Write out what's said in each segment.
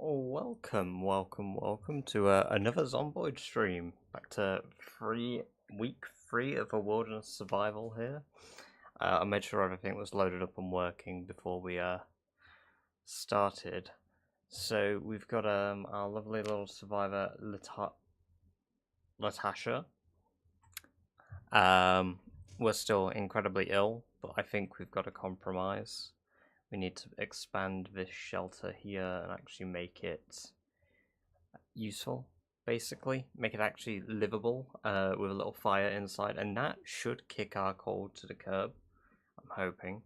Welcome to another Zomboid stream. Back to week 3 of a wilderness survival here. I made sure everything was loaded up and working before we started. So we've got our lovely little survivor Latasha. We're still incredibly ill, but I think we've got a compromise. We need to expand this shelter here and actually make it useful, basically. Make it actually livable with a little fire inside, and that should kick our cold to the curb, I'm hoping.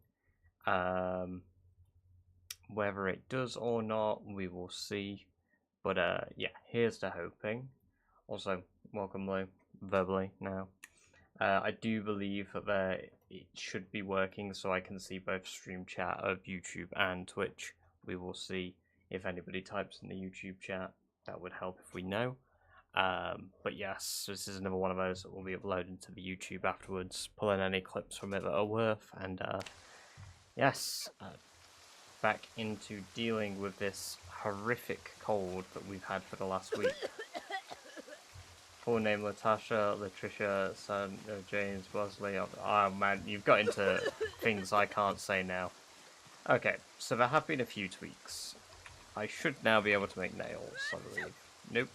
Whether it does or not, we will see. But yeah, here's the hoping. Also, welcome Lou, verbally now. I do believe that it should be working, so I can see both stream chat of YouTube and Twitch. We will see if anybody types in the YouTube chat. That would help if we know. But yes, this is another one of those that will be uploaded to the YouTube afterwards, pulling any clips from it that are worth. And yes, back into dealing with this horrific cold that we've had for the last week. Full name Latricia, son of James Bosley. Oh man, you've got into things I can't say now. Okay, so there have been a few tweaks. I should now be able to make nails, I believe. Nope.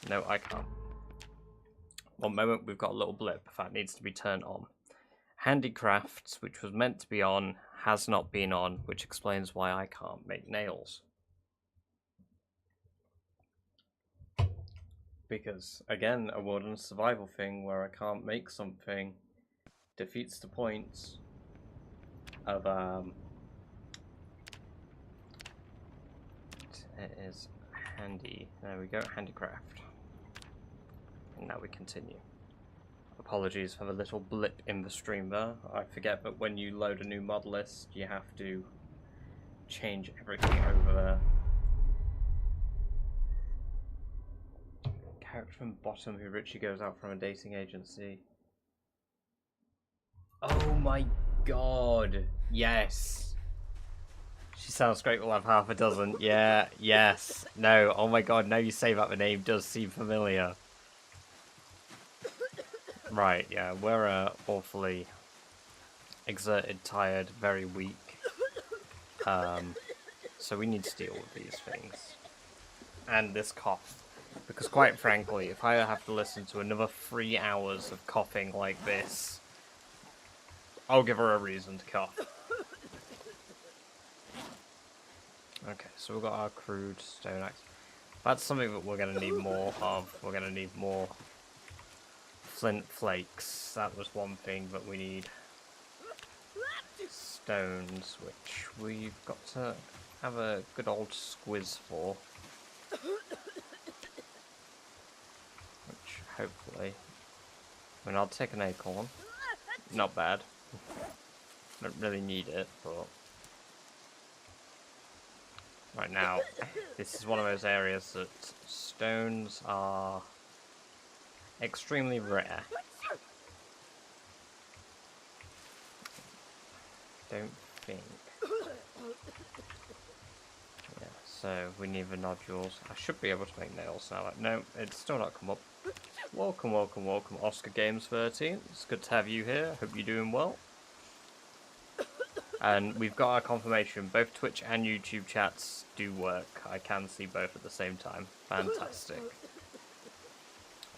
No, I can't. One moment, we've got a little blip. That needs to be turned on. Handicrafts, which was meant to be on, has not been on, which explains why I can't make nails. Because, again, a wilderness survival thing where I can't make something defeats the point of, it is handy. There we go, handicraft. And now we continue. Apologies for the little blip in the stream there. I forget that when you load a new mod list, you have to change everything over there. Character from bottom who Richie goes out from a dating agency. Oh my god! Yes! She sounds great, we'll have half a dozen. Yeah, yes. No, oh my god, now you say that the name does seem familiar. Right, yeah, we're awfully exerted, tired, very weak. So we need to deal with these things. And this cough. Because quite frankly, if I have to listen to another 3 hours of coughing like this, I'll give her a reason to cough. Okay, so we've got our crude stone axe. That's something that we're going to need more of. We're going to need more flint flakes. That was one thing that we need. Stones, which we've got to have a good old squiz for. Which, hopefully... I mean, I'll take an acorn. Not bad. Don't really need it, but... Right now, this is one of those areas that stones are extremely rare. Don't think. Yeah, so we need the nodules. I should be able to make nails now. No, it's still not come up. Welcome, Oscar Games 13. It's good to have you here. Hope you're doing well. And we've got our confirmation. Both Twitch and YouTube chats do work. I can see both at the same time. Fantastic.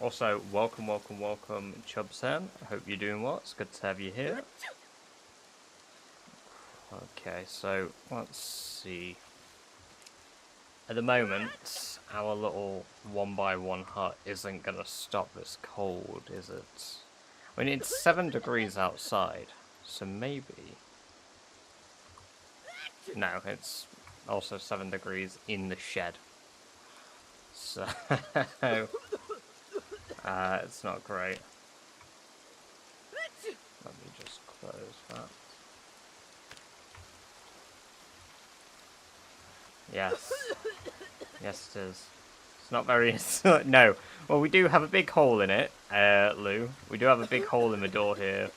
Also, welcome, Chubsan. I hope you're doing well. It's good to have you here. Okay, so let's see. At the moment, our little 1x1 hut isn't going to stop this cold, is it? I mean, it's 7 degrees outside, so maybe... No, it's also 7 degrees in the shed. So, it's not great. Let me just close that. Yes. Yes, it is. It's not very... No. Well, we do have a big hole in it, Lou. We do have a big hole in the door here.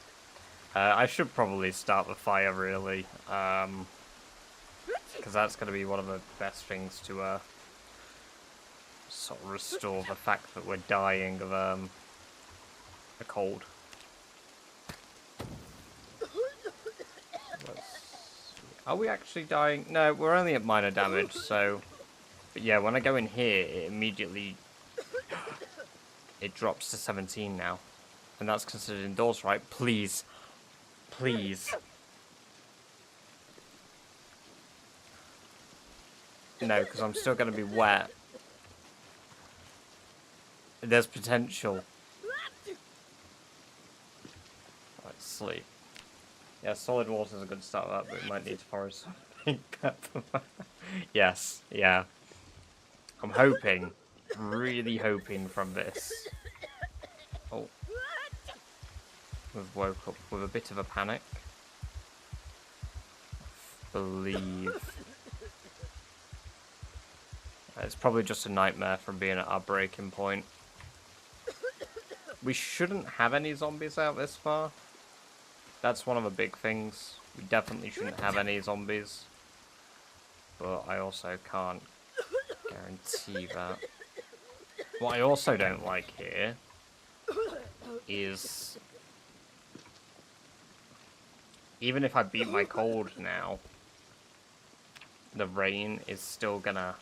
I should probably start the fire, really. because that's going to be one of the best things to sort of restore the fact that we're dying of a cold. Are we actually dying? No, we're only at minor damage, so... But yeah, when I go in here, it immediately... It drops to 17 now. And that's considered indoors, right? Please. Please. No, because I'm still going to be wet. There's potential. Let's sleep. Yeah, solid water is a good start up, but we might need to forest something. Yes, yeah. I'm hoping, really hoping from this. Oh. We've woke up with a bit of a panic. I believe. It's probably just a nightmare from being at our breaking point. We shouldn't have any zombies out this far. That's one of the big things. We definitely shouldn't have any zombies. But I also can't guarantee that. What I also don't like here is... Even if I beat my cold now, the rain is still gonna...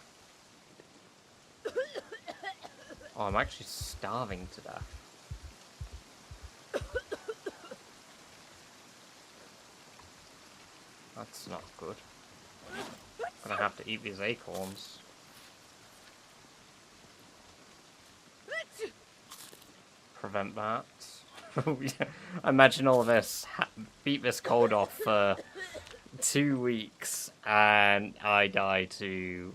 Oh, I'm actually starving to death. That's not good. I'm gonna have to eat these acorns. Prevent that. Imagine all of this. Beat this cold off for 2 weeks, and I die to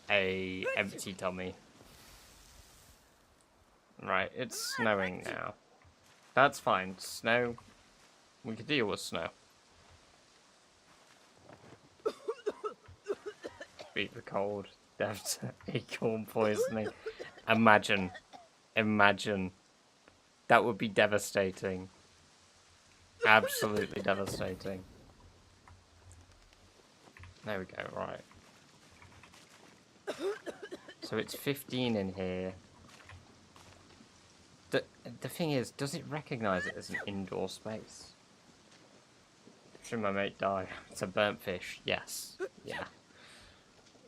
a empty tummy. Right, it's snowing now. That's fine. Snow. We can deal with snow. Beat the cold. Death to acorn poisoning. Imagine. Imagine. That would be devastating. Absolutely devastating. There we go, right. So it's 15 in here. The thing is, does it recognise it as an indoor space? Should my mate die? It's a burnt fish. Yes. Yeah.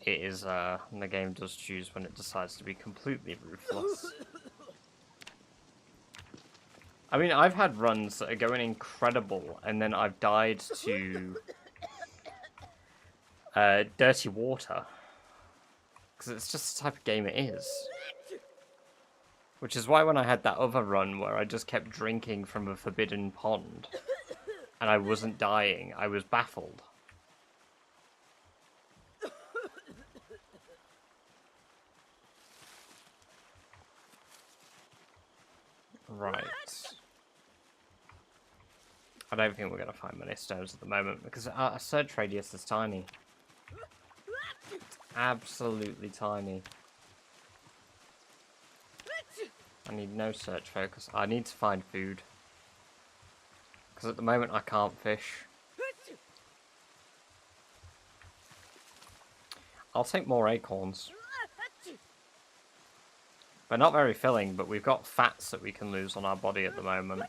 It is, the game does choose when it decides to be completely ruthless. I mean, I've had runs that are going incredible, and then I've died to dirty water. Because it's just the type of game it is. Which is why when I had that other run where I just kept drinking from a forbidden pond, and I wasn't dying, I was baffled. Right. I don't think we're going to find many stones at the moment, because our search radius is tiny. It's absolutely tiny. I need no search focus. I need to find food. Because at the moment I can't fish. I'll take more acorns. They're not very filling, but we've got fats that we can lose on our body at the moment.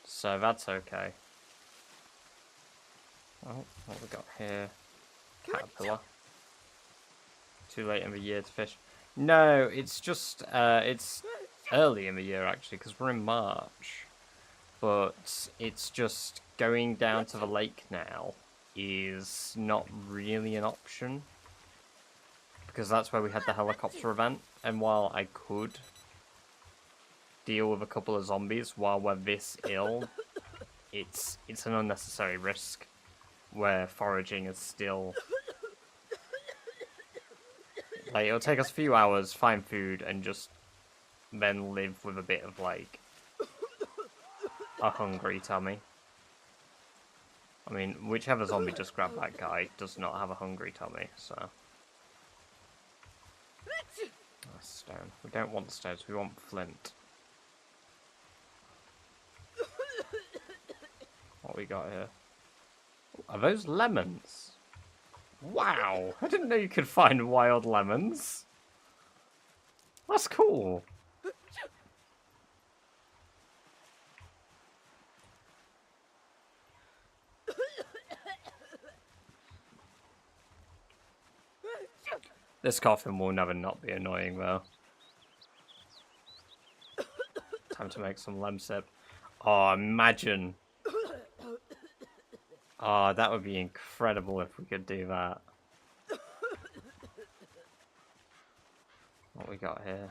So that's okay. Oh, what have we got here? Caterpillar. Too late in the year to fish. No, it's just, it's early in the year actually, because we're in March. But it's just going down to the lake now is not really an option. Because that's where we had the helicopter event. And while I could deal with a couple of zombies while we're this ill, it's an unnecessary risk. Where foraging is still... Like, it'll take us a few hours, find food, and just then live with a bit of, like, a hungry tummy. I mean, whichever zombie just grabbed that guy does not have a hungry tummy, so... Oh, stone. We don't want stones, we want flint. What we got here? Are those lemons? Wow, I didn't know you could find wild lemons. That's cool. This coffin will never not be annoying, though. Time to make some lemsip. Oh, imagine. Oh, that would be incredible if we could do that. What we got here?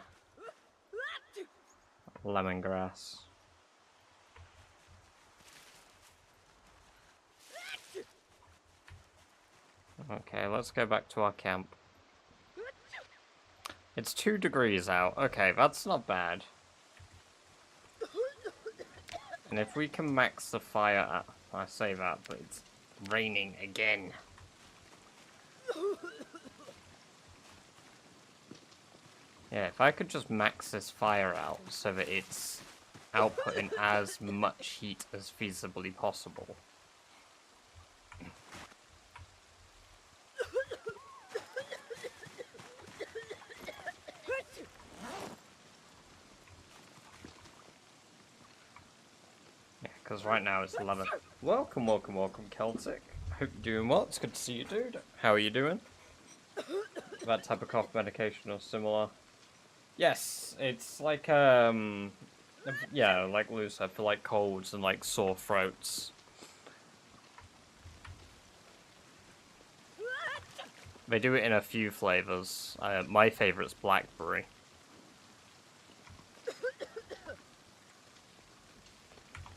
Lemongrass. Okay, let's go back to our camp. It's 2 degrees out. Okay, that's not bad. And if we can max the fire up, I say that, but it's raining again. Yeah, if I could just max this fire out so that it's outputting as much heat as feasibly possible. Yeah, because right now it's 11. Welcome, welcome, welcome, Celtic. Hope you're doing well. It's good to see you, dude. How are you doing? That type of cough medication or similar? Yes, it's like, yeah, like Lou said, for like colds and like sore throats. They do it in a few flavors. My favorite's blackberry.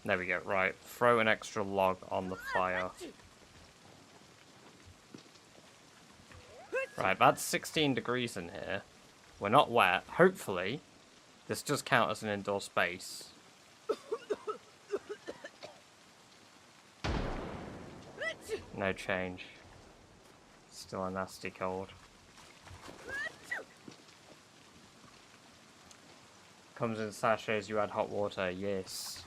There we go, right. Throw an extra log on the fire. Right, that's 16 degrees in here. We're not wet. Hopefully, this does count as an indoor space. No change. Still a nasty cold. Comes in sachets, you add hot water, yes.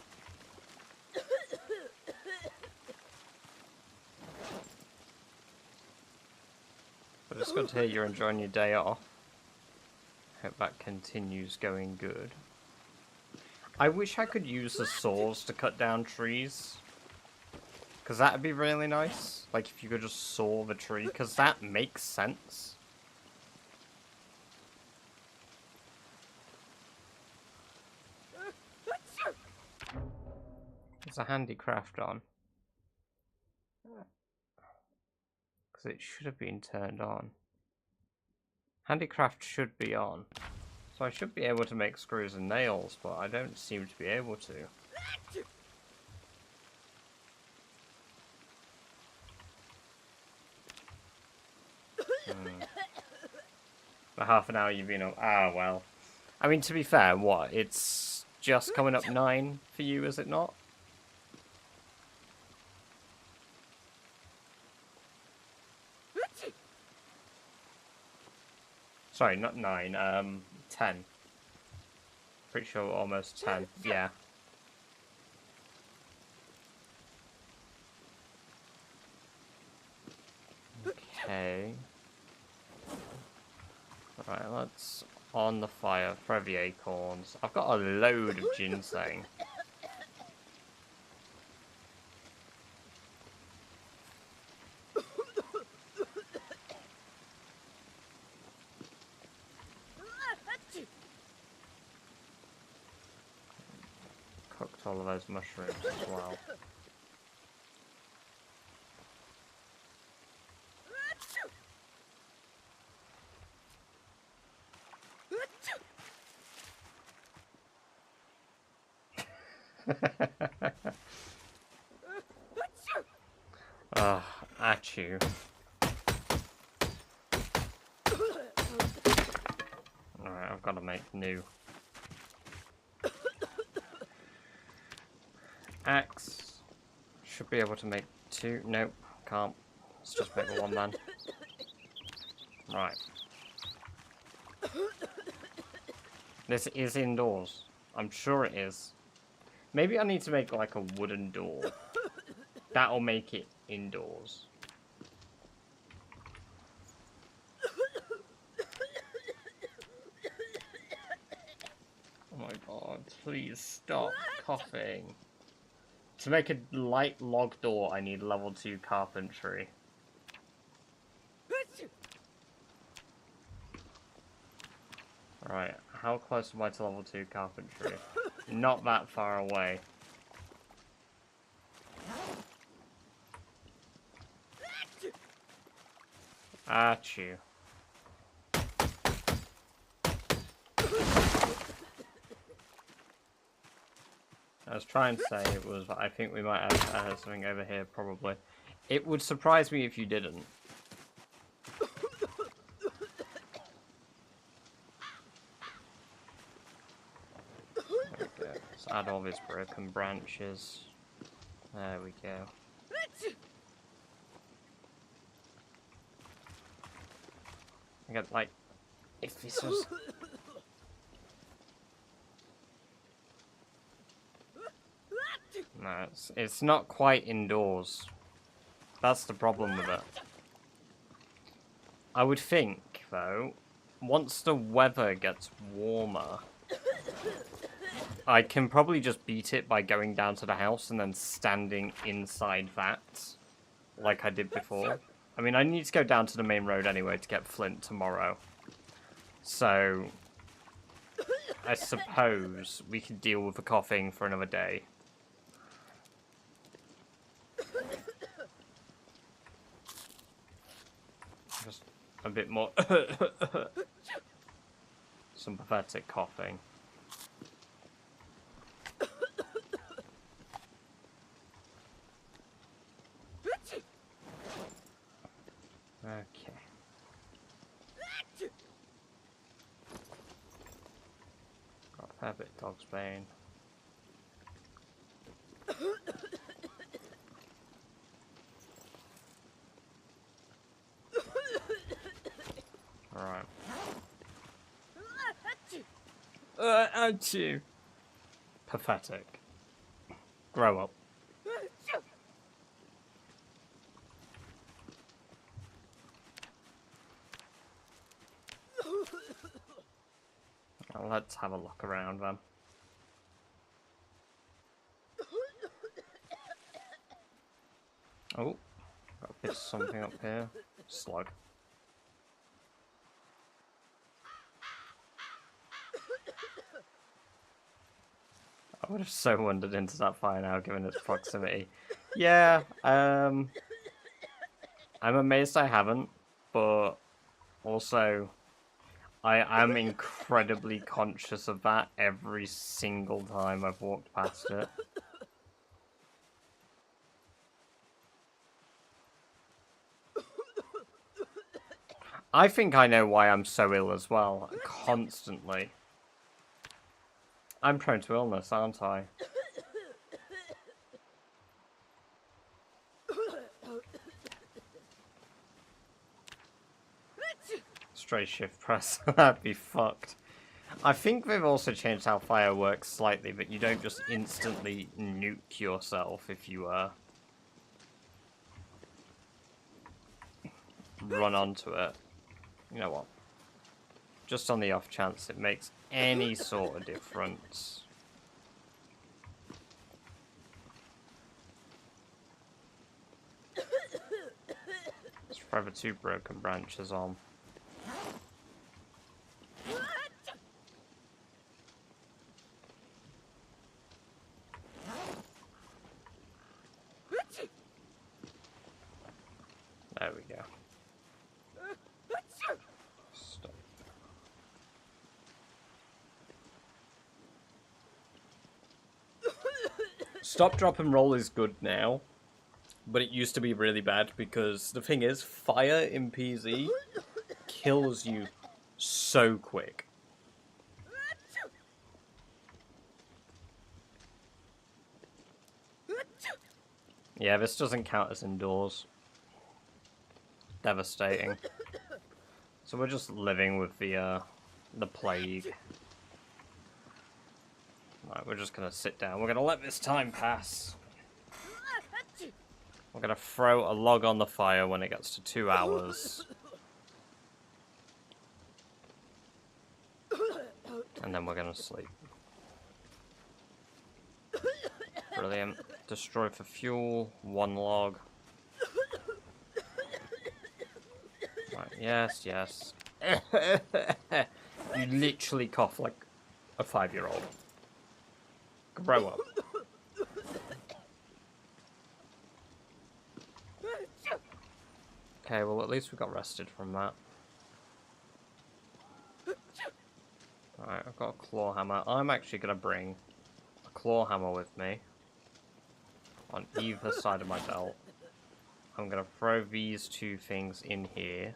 But it's good to hear you're enjoying your day off. Hope that continues going good. I wish I could use the saws to cut down trees. Because that'd be really nice. Like if you could just saw the tree, because that makes sense. There's a handicraft on. Because it should have been turned on. Handicraft should be on. So I should be able to make screws and nails, but I don't seem to be able to. For half an hour you've been up. Ah, well. I mean, to be fair, what? It's just coming up 9 for you, is it not? Sorry, not 9, 10. Pretty sure almost 10, yeah. Okay. Right, let's on the fire, throw the acorns. I've got a load of ginseng. Cooked all of those mushrooms as well. At you. Alright, I've got to make new. Axe. Should be able to make 2. Nope, can't. Let's just make the 1 then. Right. This is indoors. I'm sure it is. Maybe I need to make like a wooden door. That'll make it indoors. Please stop coughing. To make a light log door, I need level 2 carpentry. Right, how close am I to level 2 carpentry? Not that far away. Achoo. I was trying to say it was, I think we might have something over here, probably. It would surprise me if you didn't. There we go. Let's add all these broken branches. There we go. I got, like, if this was... No, it's not quite indoors. That's the problem with it. I would think, though, once the weather gets warmer, I can probably just beat it by going down to the house and then standing inside that, like I did before. I mean, I need to go down to the main road anyway to get flint tomorrow. So, I suppose we could deal with the coughing for another day. Just a bit more... Some pathetic coughing. Okay. Got a fair bit of dog's bane. Alright. Achoo! Pathetic. Grow up. Well, let's have a look around then. Oh, got a bit of something up here. Slug. I would have so wandered into that fire now, given its proximity. Yeah, I'm amazed I haven't, but also I am incredibly conscious of that every single time I've walked past it. I think I know why I'm so ill as well, constantly. I'm prone to illness, aren't I? Straight shift press, that'd be fucked. I think they've also changed how fire works slightly, but you don't just instantly nuke yourself if you run onto it. You know what? Just on the off chance it makes any sort of difference. Let's throw the 2 broken branches on. There we go. Stop. Stop, drop, and roll is good now, but it used to be really bad because the thing is, fire in PZ kills you so quick. Yeah, this doesn't count as indoors. Devastating. So we're just living with the plague. Right, we're just gonna sit down. We're gonna let this time pass. We're gonna throw a log on the fire when it gets to 2 hours. And then we're gonna sleep. Brilliant. Destroy for fuel. 1 log. Right, yes, yes. You literally cough like a 5-year-old. Grow up. Okay, well at least we got rested from that. Alright, I've got a claw hammer. I'm actually going to bring a claw hammer with me on either side of my belt. I'm going to throw these 2 things in here.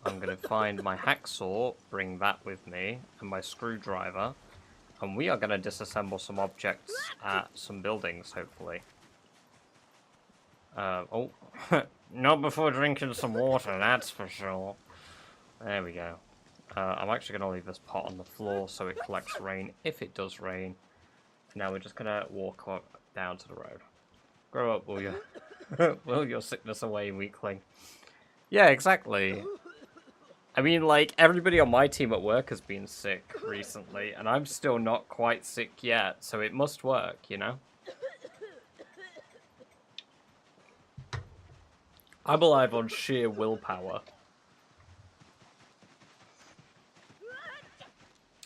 I'm going to find my hacksaw, bring that with me, and my screwdriver. And we are going to disassemble some objects at some buildings, hopefully. Oh, not before drinking some water, that's for sure. There we go. I'm actually going to leave this pot on the floor so it collects rain if it does rain. Now we're just going to walk down to the road. Grow up, will you? Will your sickness away, weakling? Yeah, exactly. I mean, like, everybody on my team at work has been sick recently, and I'm still not quite sick yet, so it must work, you know? I'm alive on sheer willpower.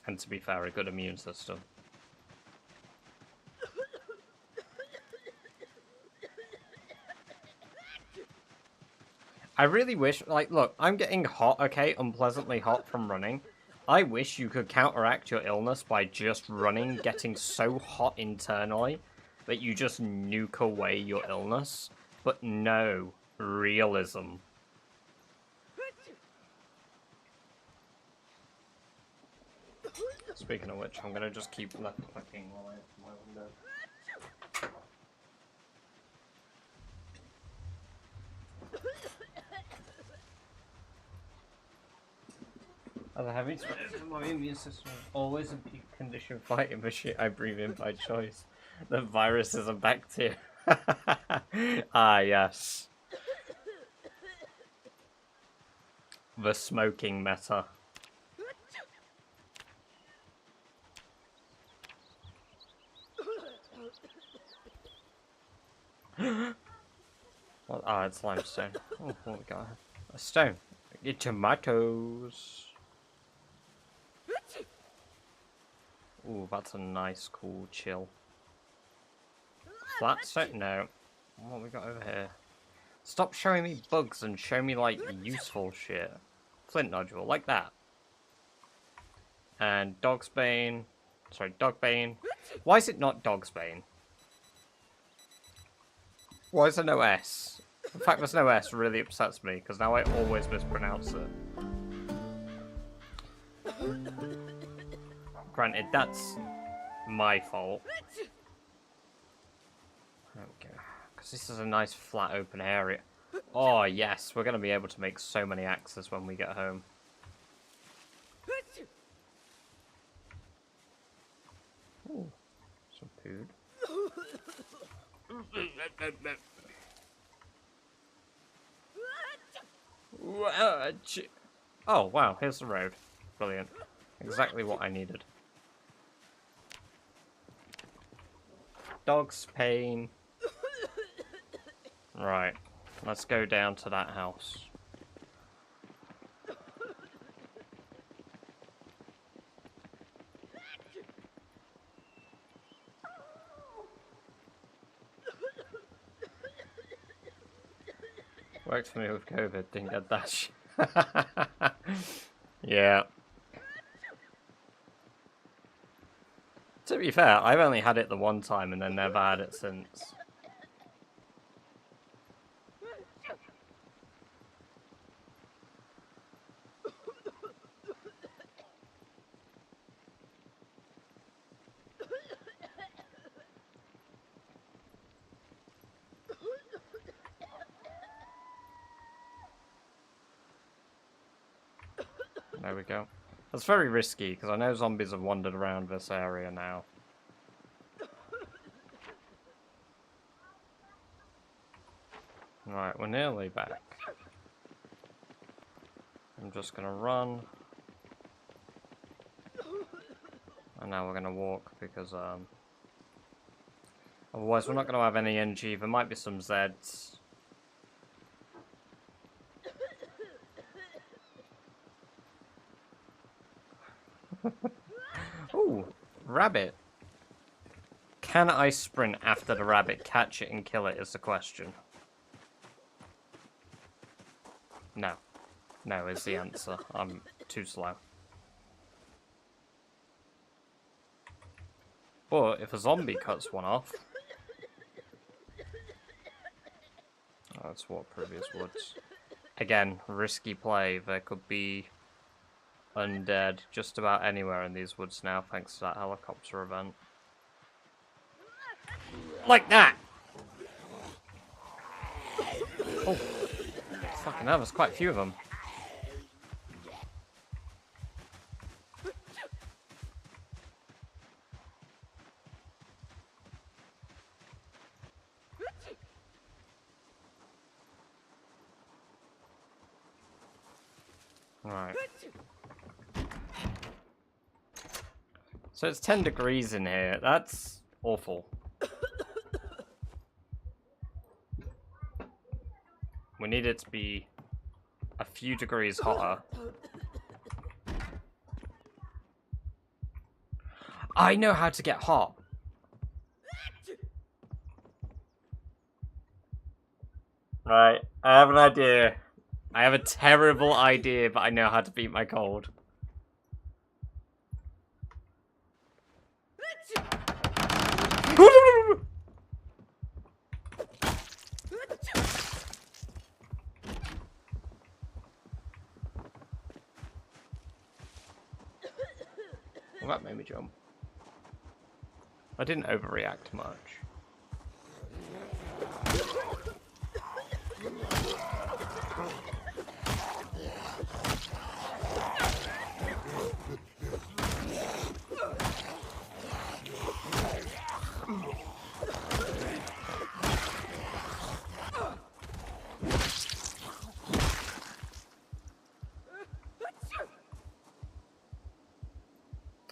And to be fair, a good immune system. I really wish, like, look, I'm getting hot, okay? Unpleasantly hot from running. I wish you could counteract your illness by just running, getting so hot internally that you just nuke away your illness. But no, realism. Speaking of which, I'm gonna just keep left clicking while I open my window. As a heavy smoker, my immune system is always in peak condition fighting the shit I breathe in by choice. The virus is a bacteria. Ah, yes. The smoking meta. Well, ah, it's limestone. Oh, what we got? A stone. Get tomatoes. Ooh, that's a nice, cool chill. Flat stone? No. What we got over here? Stop showing me bugs and show me, like, useful shit. Flint nodule, like that. And Dogsbane. Sorry, Dogbane. Why is it not Dogsbane? Why is there no S? The fact there's no S really upsets me, because now I always mispronounce it. Granted, that's my fault. There we go. Because this is a nice flat open area. Oh yes, we're going to be able to make so many axes when we get home. Ooh, some food. Oh wow, here's the road. Brilliant. Exactly what I needed. Dog's pain. Right, let's go down to that house. Worked for me with COVID, didn't get that shit. Yeah. To be fair, I've only had it the one time and then never had it since. There we go. That's very risky, because I know zombies have wandered around this area now. Right, we're nearly back. I'm just gonna run. And now we're gonna walk, because, Otherwise, we're not going to have any NG. There might be some Zeds. Ooh, rabbit. Can I sprint after the rabbit, catch it and kill it is the question. No. No is the answer. I'm too slow. But if a zombie cuts one off... Oh, that's what previous woods. Again, risky play. There could be undead just about anywhere in these woods now, thanks to that helicopter event. Like that! Oh, fucking hell, there's quite a few of them. Right. So it's 10 degrees in here. That's awful. We need it to be a few degrees hotter. I know how to get hot. Right, I have an idea. I have a terrible idea, but I know how to beat my cold. Well, that made me jump. I didn't overreact much.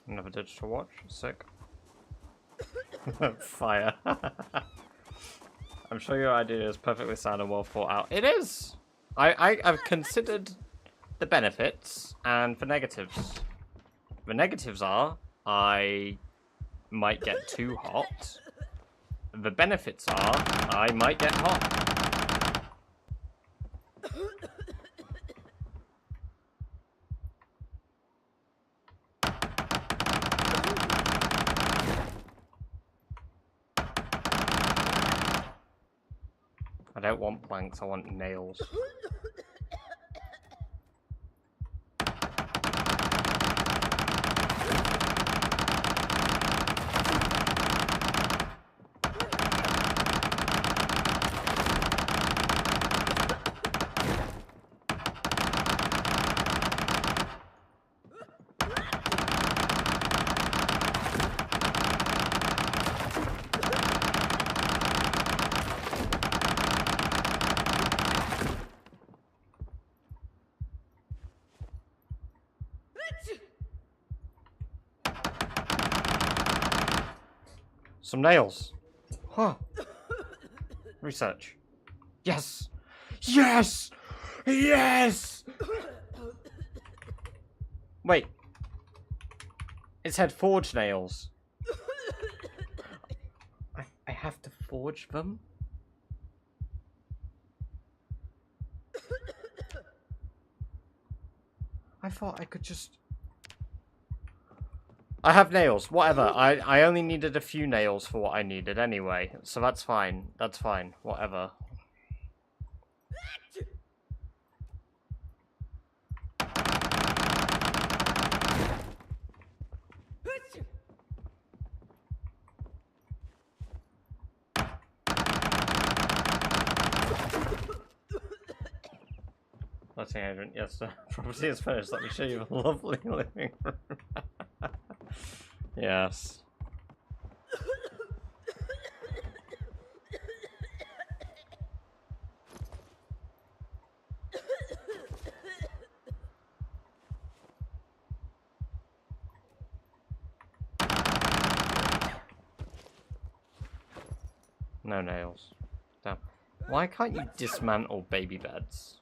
Another digital watch, sick. Fire. I'm sure your idea is perfectly sound and well thought out. It is! I've considered the benefits and the negatives. The negatives are, I might get too hot. The benefits are, I might get hot. I don't want planks, I want nails. Some nails. Huh. Research. Yes! Yes! Yes! Wait. It said forge nails. I have to forge them? I thought I could just... I have nails, whatever. I only needed a few nails for what I needed anyway, so that's fine. That's fine, whatever. Letting Adrian, yes, the property is finished. Let me show you a lovely living room. Yes. No nails. Damn. Why can't you dismantle baby beds?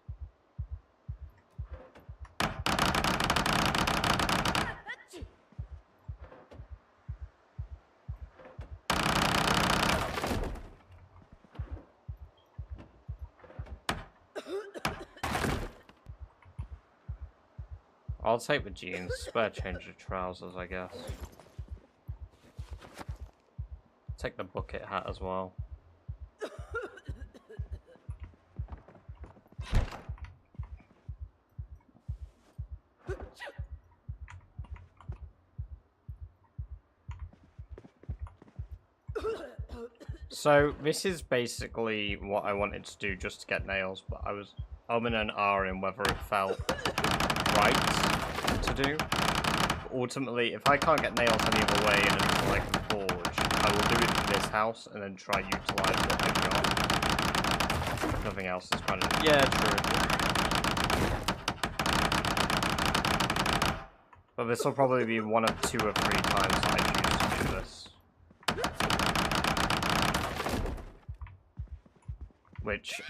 I'll take the jeans, spare change of trousers, I guess. Take the bucket hat as well. So this is basically what I wanted to do just to get nails, but I was umming and ahhing whether it felt right to do. But ultimately, if I can't get nails any other way and until I can forge, I will do it in this house and then try utilize what I've got. Nothing else is kind of... Yeah, true. But this will probably be one of 2 or 3 times that I choose to do this. Which,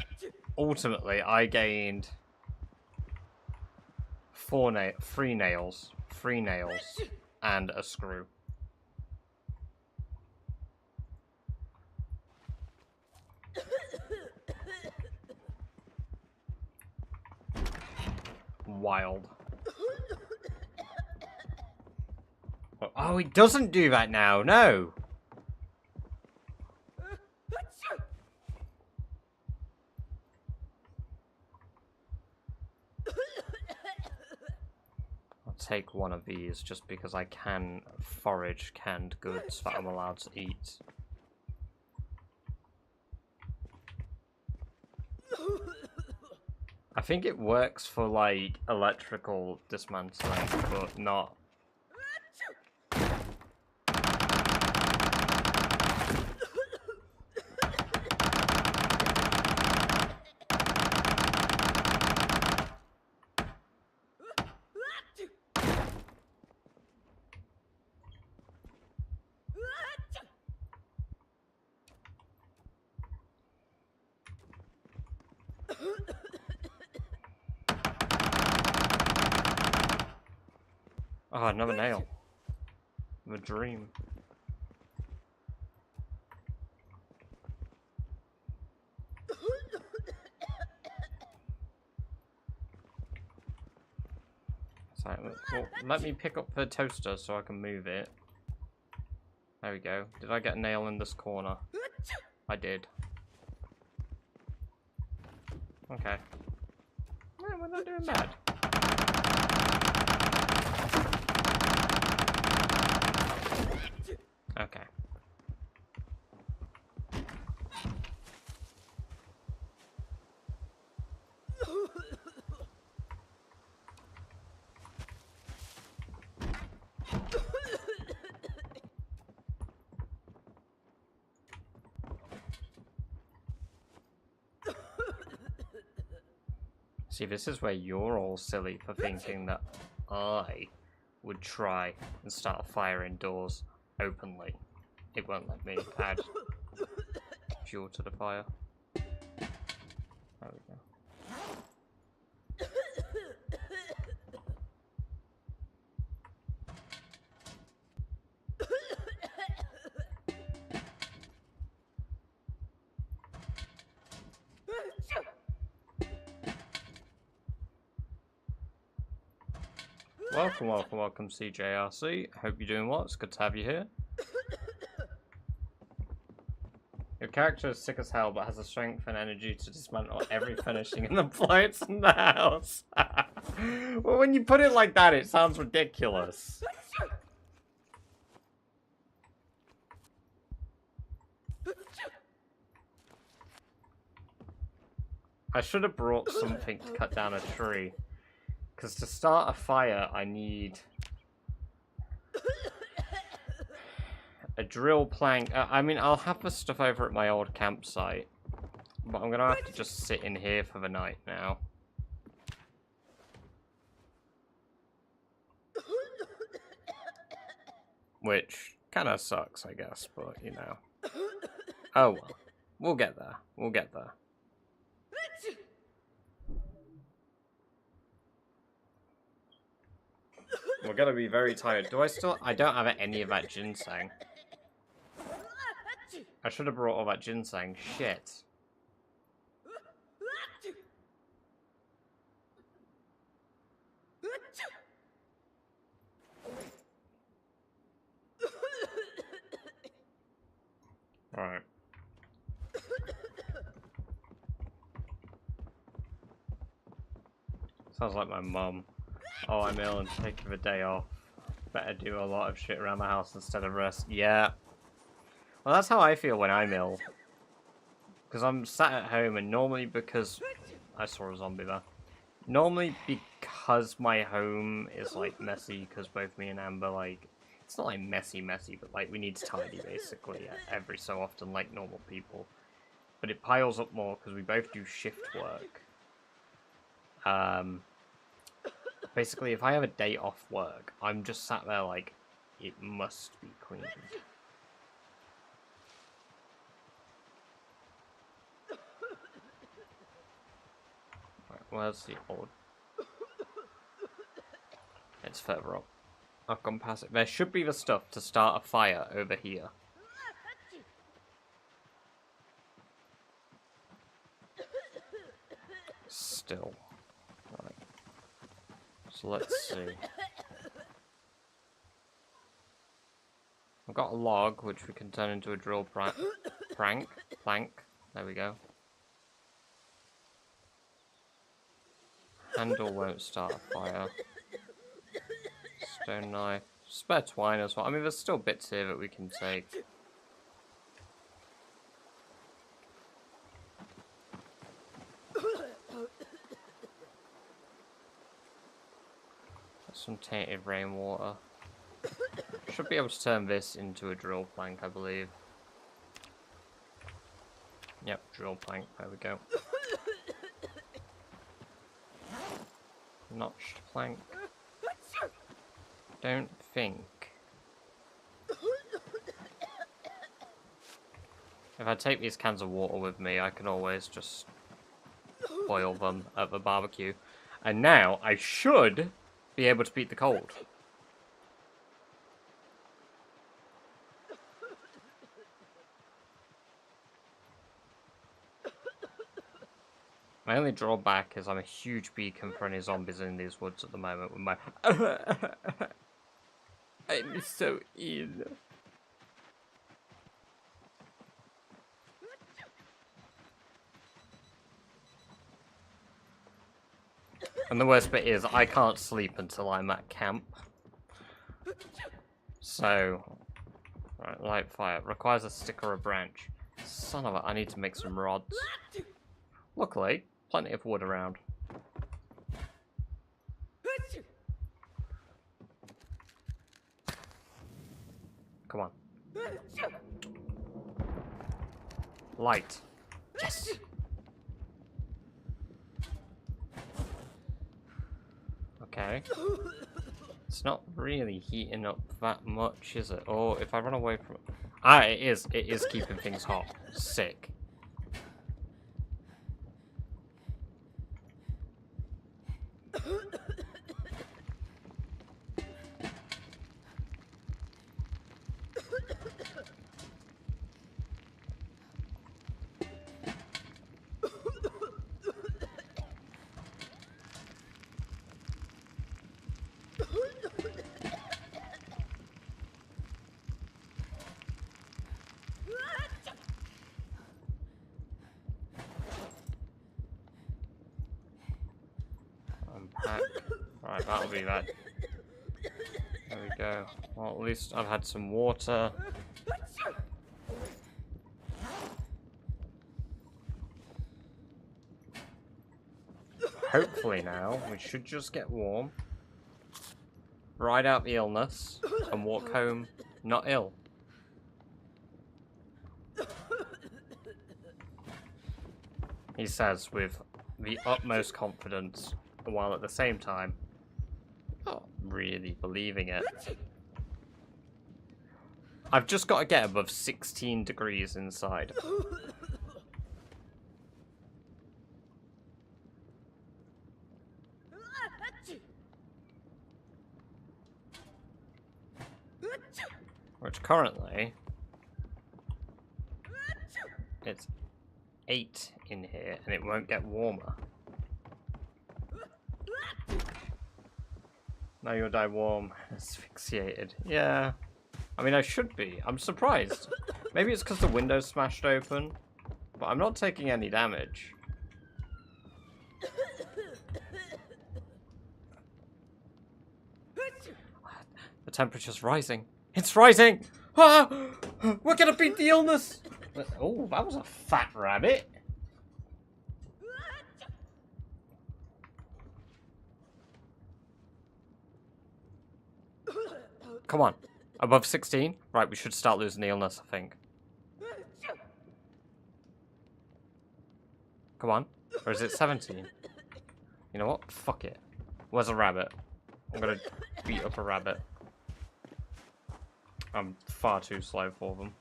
ultimately, I gained 3 nails, and a screw. Wild. Oh, he doesn't do that now, no! Take one of these just because I can forage canned goods that I'm allowed to eat. I think it works for like electrical dismantling, but not. Oh, another nail. The dream. So, well, let me pick up the toaster so I can move it. There we go. Did I get a nail in this corner? I did. Okay. Yeah, we're not doing bad. Okay. See, this is where you're all silly for thinking that I would try and start a fire indoors openly. It won't let me add fuel to the fire. There we go. Welcome, welcome, welcome, CJRC. Hope you're doing well. It's good to have you here. Your character is sick as hell, but has the strength and energy to dismantle every furnishing and appliance in the house. Well, when you put it like that, it sounds ridiculous. I should have brought something to cut down a tree. Because to start a fire, I need a drill plank. I mean, I'll have the stuff over at my old campsite. But I'm going to have to just sit in here for the night now. Which kind of sucks, I guess, but, you know. Oh, well. We'll get there. We'll get there. We're gonna be very tired. I don't have any of that ginseng. I should have brought all that ginseng. Shit. Alright. Sounds like my mum. Oh, I'm ill and taking the day off. Better do a lot of shit around the house instead of rest. Yeah. Well, that's how I feel when I'm ill. Because I'm sat at home, and normally because... I saw a zombie there. Normally because my home is, like, messy, because both me and Amber, like... It's not, like, messy, but, like, we need to tidy, basically, every so often, like normal people. But it piles up more, because we both do shift work. Basically, if I have a day off work, I'm just sat there like, it must be clean. Right, where's the old... It's further up. I've gone past it. There should be the stuff to start a fire over here. Still. Right. So let's see. I've got a log, which we can turn into a drill plank. There we go. Handle won't start a fire. Stone knife. Spare twine as well. I mean, there's still bits here that we can take. Some tainted rainwater. Should be able to turn this into a drill plank, I believe. Yep, drill plank. There we go. Notched plank. Don't think. If I take these cans of water with me, I can always just boil them at the barbecue. And now I should be able to beat the cold. My only drawback is I'm a huge beacon for any zombies in these woods at the moment with my... I'm so ill. And the worst bit is I can't sleep until I'm at camp. So... Right, light fire. Requires a stick or a branch. Son of a... I need to make some rods. Luckily, plenty of wood around. Come on. Light. Yes! Okay. It's not really heating up that much, is it? Or if I run away from it... Ah, it is. It is keeping things hot. Sick. Unpack. Right, that'll be that. There we go. Well, at least I've had some water. Hopefully now, we should just get warm, ride out the illness, and walk home not ill. He says with the utmost confidence, while at the same time not really believing it. I've just got to get above 16 degrees inside. Which currently it's 8 in here, and it won't get warmer. Now you'll die warm, asphyxiated. Yeah. I mean, I should be. I'm surprised. Maybe it's because the window's smashed open, but I'm not taking any damage. The temperature's rising. It's rising! Ah! We're gonna beat the illness! Oh, that was a fat rabbit. Come on. Above 16? Right, we should start losing the illness, I think. Come on. Or is it 17? You know what? Fuck it. Where's a rabbit? I'm gonna beat up a rabbit. I'm far too slow for them.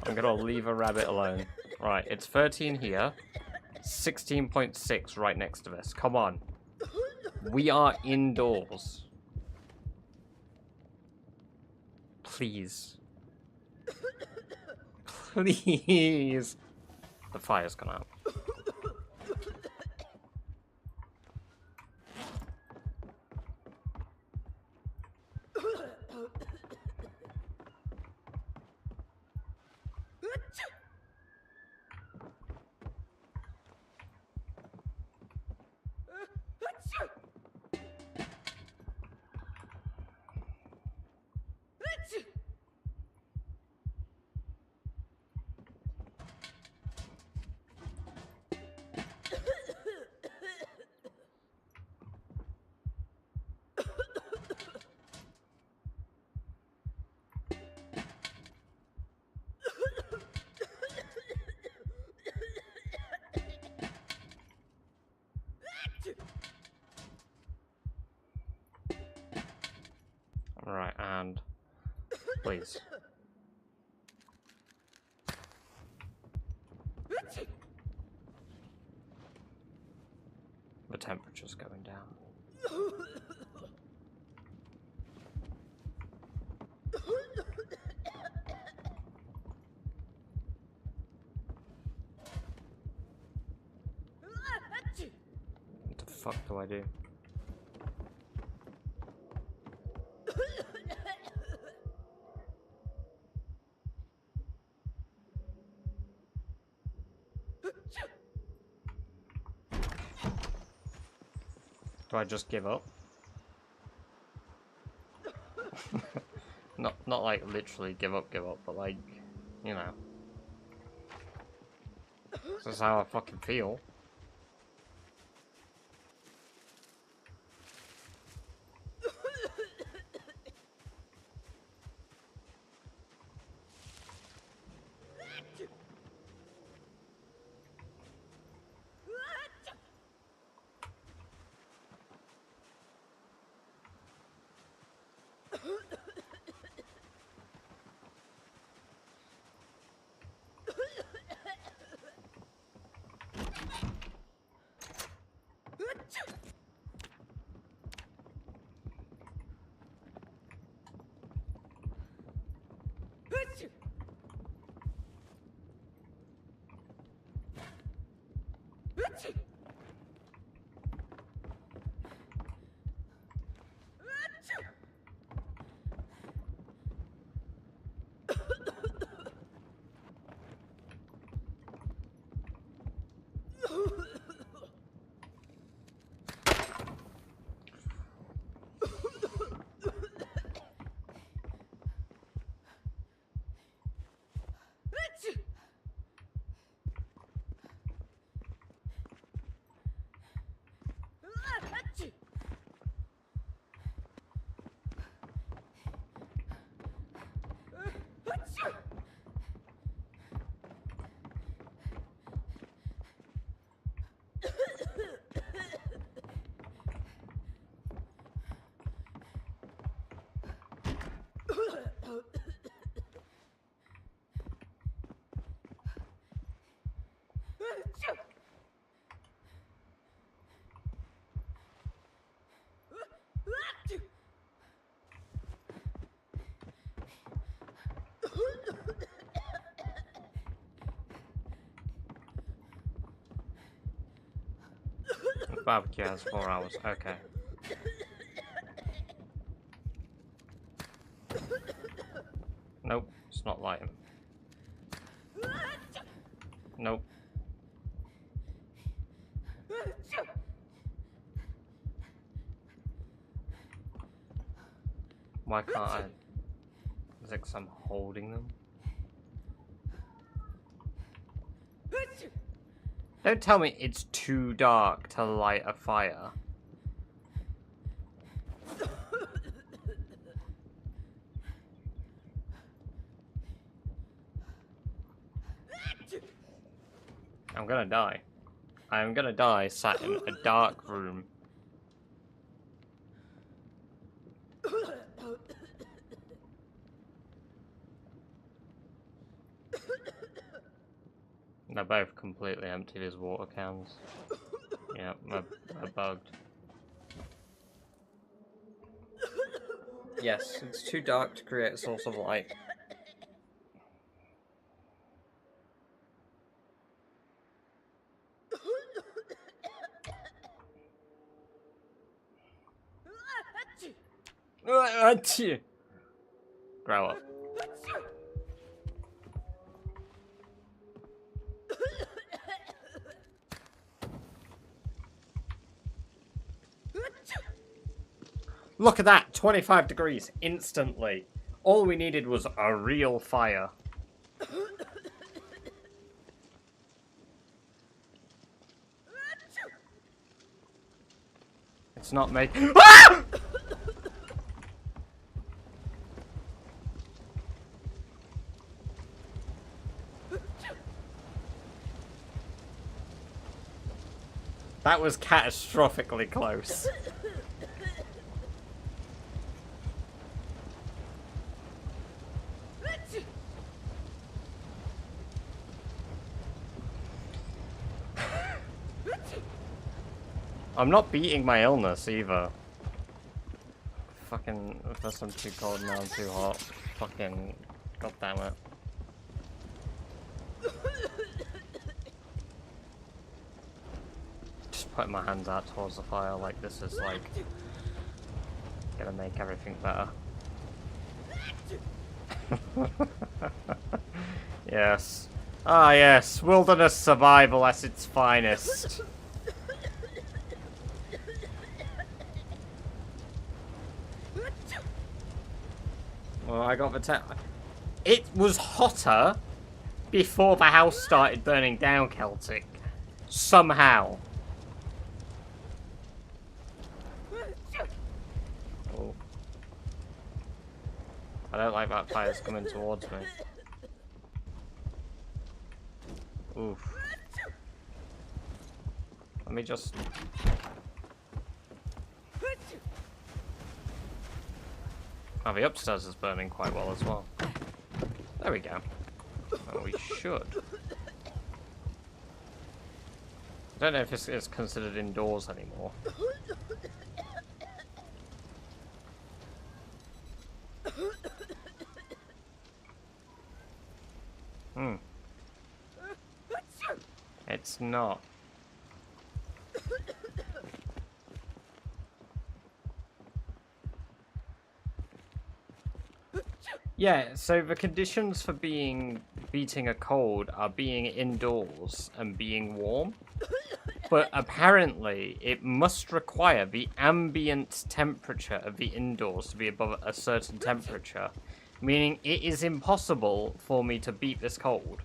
I'm gonna leave a rabbit alone. Right, it's 13 here. 16.6 right next to this. Come on. We are indoors. Please. Please. The fire's gone out. Alright, and please. The temperature's going down. What the fuck do I do? Do I just give up? Not like literally give up, but like, you know. This is how I fucking feel. Barbecue has 4 hours. Okay. Nope, it's not lighting. Nope. Why can't I? Is it 'cause I'm holding them? Don't tell me it's too dark to light a fire. I'm gonna die. I'm gonna die sat in a dark room. They're both completely empty, these water cans. Yeah, they're bugged. Yes, it's too dark to create a source of light. Grow up. Look at that! 25 degrees instantly. All we needed was a real fire. It's not making. Ah! That was catastrophically close. I'm not beating my illness either. Fucking, first I'm too cold, now I'm too hot. Fucking, god damn it. Just putting my hands out towards the fire like this is like gonna make everything better. Yes. Ah yes, wilderness survival at its finest. Well, I got the It was hotter before the house started burning down, Celtic. Somehow. Oh. I don't like that fire's coming towards me. Oof. Let me just... Oh, the upstairs is burning quite well as well. There we go. Oh, we should. I don't know if this is considered indoors anymore. Hmm. It's not. Yeah, so the conditions for beating a cold are being indoors and being warm. But apparently, it must require the ambient temperature of the indoors to be above a certain temperature. Meaning it is impossible for me to beat this cold.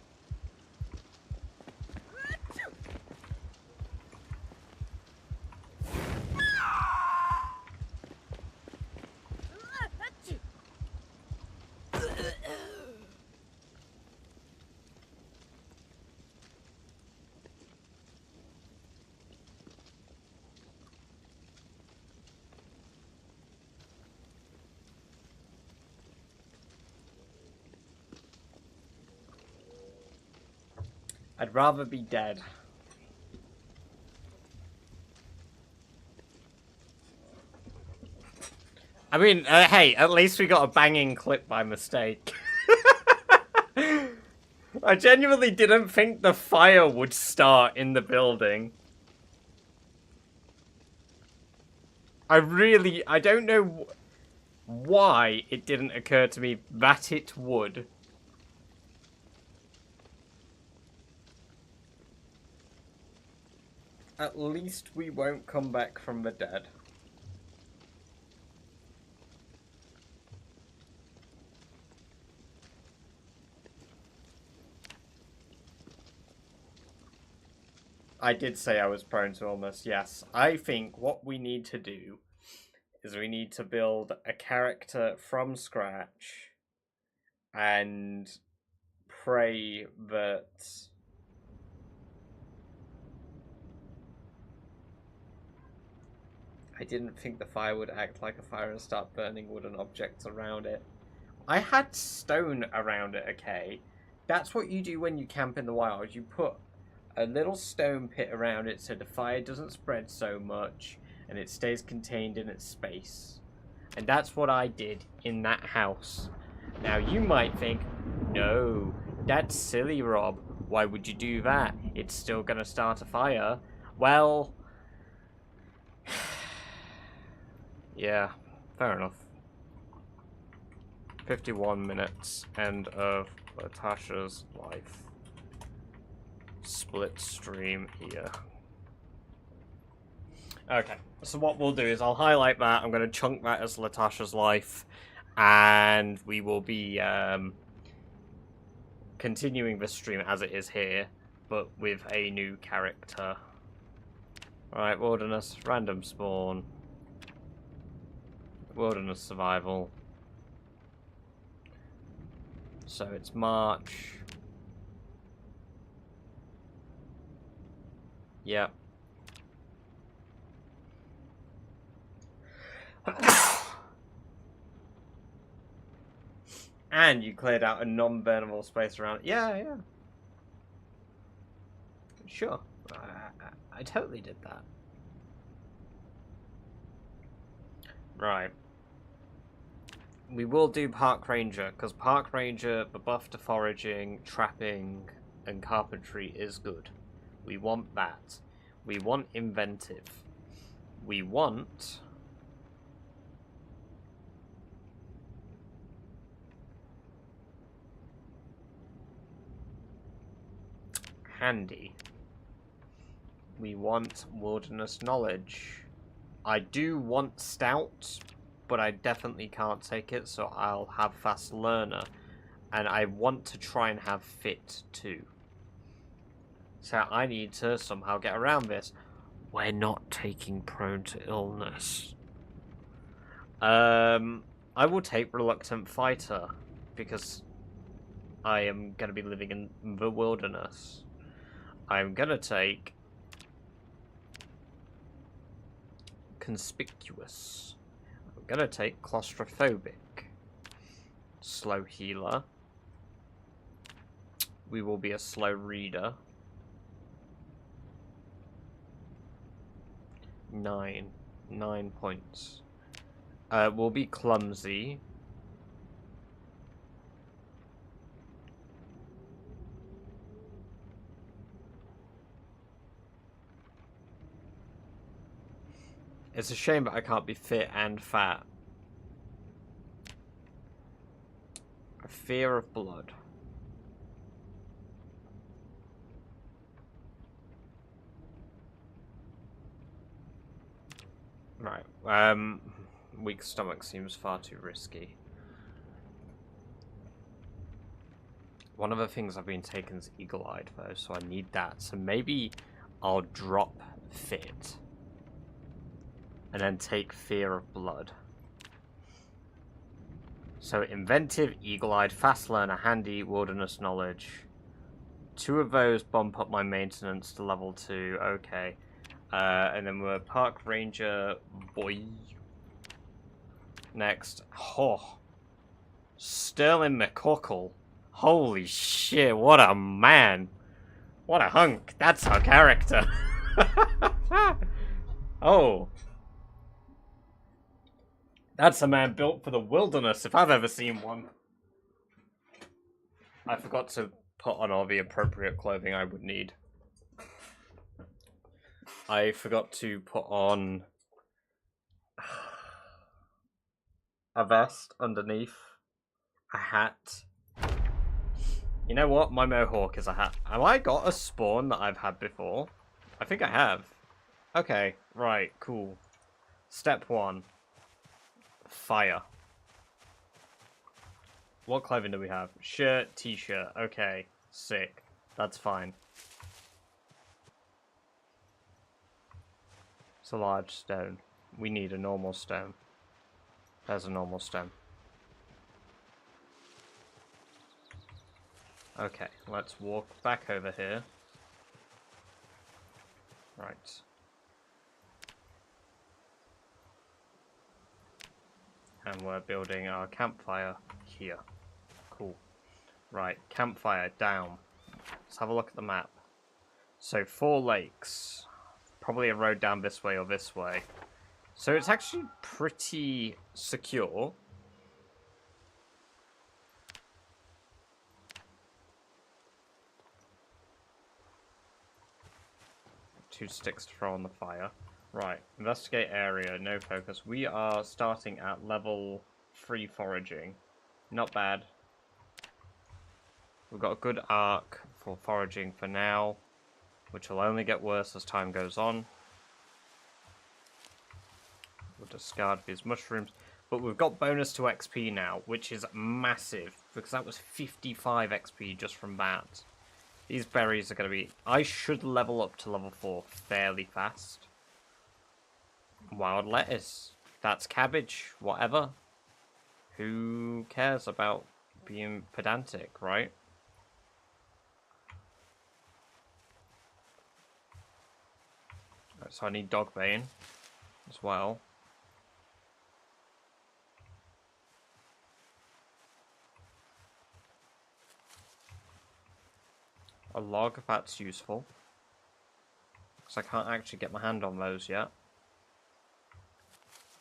I'd rather be dead. I mean, hey, at least we got a banging clip by mistake. I genuinely didn't think the fire would start in the building. I don't know why it didn't occur to me that it would. At least we won't come back from the dead. I did say I was prone to illness, yes. I think what we need to do is we need to build a character from scratch and pray that I didn't think the fire would act like a fire and start burning wooden objects around it. I had stone around it, okay? That's what you do when you camp in the wild. You put a little stone pit around it so the fire doesn't spread so much and it stays contained in its space. And that's what I did in that house. Now you might think, no, that's silly, Rob. Why would you do that? It's still gonna start a fire. Well, yeah, fair enough. 51 minutes, end of Latasha's life. Split stream here. Okay, so what we'll do is I'll highlight that. I'm going to chunk that as Latasha's life, and we will be continuing the stream as it is here, but with a new character. Alright, Wilderness, random spawn. Wilderness survival. So it's March. Yep. And you cleared out a non-burnable space around it. Yeah. Sure. I totally did that. Right. We will do Park Ranger, because Park Ranger, the buff to foraging, trapping, and carpentry is good. We want that. We want inventive. We want... handy. We want wilderness knowledge. I do want stout, but I definitely can't take it, so I'll have fast learner. And I want to try and have fit too. So I need to somehow get around this. We're not taking prone to illness. I will take reluctant fighter, because I am going to be living in the wilderness. I'm going to take conspicuous. I'm going to take claustrophobic. Slow healer. We will be a slow reader. 9 points. We'll be clumsy. It's a shame that I can't be fit and fat. A fear of blood. Right. Weak stomach seems far too risky. One of the things I've been taking is eagle-eyed though, so I need that. So maybe I'll drop fit. And then take fear of blood. So inventive, eagle-eyed, fast learner, handy, wilderness knowledge. 2 of those bump up my maintenance to level 2. Okay. And then we're Park Ranger boy. Next. Oh. Sterling McCockle. Holy shit, what a man. What a hunk. That's our character. Oh. That's a man built for the wilderness, if I've ever seen one. I forgot to put on all the appropriate clothing I would need. I forgot to put on... a vest underneath, a hat. You know what? My mohawk is a hat. Have I got a spawn that I've had before? I think I have. Okay, right, cool. Step 1. Fire. What clothing do we have? Shirt, t-shirt. Okay, sick. That's fine. It's a large stone. We need a normal stone. There's a normal stone. Okay, let's walk back over here. Right. And we're building our campfire here. Cool. Right, campfire down. Let's have a look at the map. So 4 lakes. Probably a road down this way or this way. So it's actually pretty secure. Two sticks to throw on the fire. Right, investigate area, no focus. We are starting at level 3 foraging. Not bad. We've got a good arc for foraging for now, which will only get worse as time goes on. We'll discard these mushrooms. But we've got bonus to XP now, which is massive, because that was 55 XP just from that. These berries are going to be... I should level up to level 4 fairly fast. Wild lettuce. That's cabbage. Whatever. Who cares about being pedantic, right? So I need dog bane as well. A log, that's useful. Because I can't actually get my hand on those yet.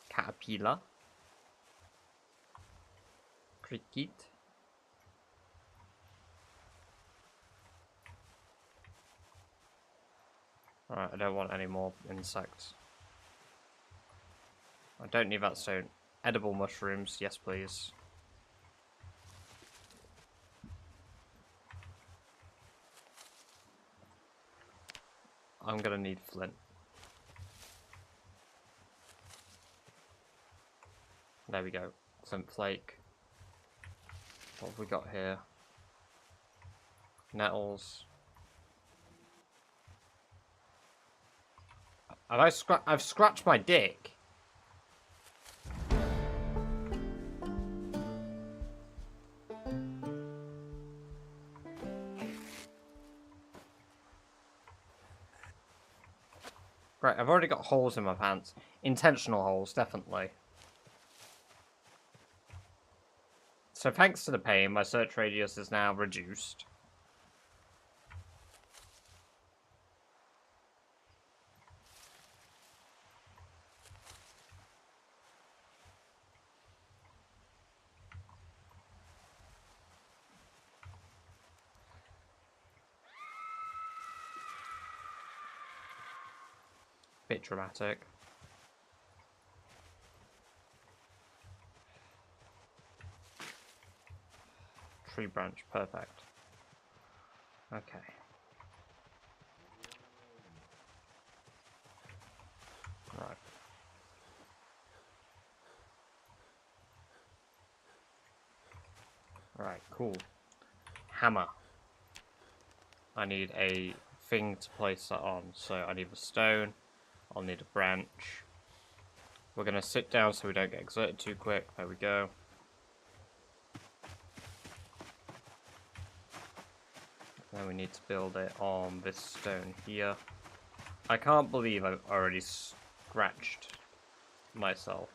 Caterpillar. Cricket. Alright, I don't want any more insects. I don't need that stone. Edible mushrooms, yes please. I'm gonna need flint. There we go. Flint flake. What have we got here? Nettles. I've scratched my dick. Right, I've already got holes in my pants. Intentional holes, definitely. So thanks to the pain, my search radius is now reduced. Bit dramatic. Tree branch, perfect. Okay. Right. Right, cool. Hammer. I need a thing to place that on. So I need a stone. I'll need a branch. We're going to sit down so we don't get exerted too quick. There we go. Then we need to build it on this stone here. I can't believe I've already scratched myself.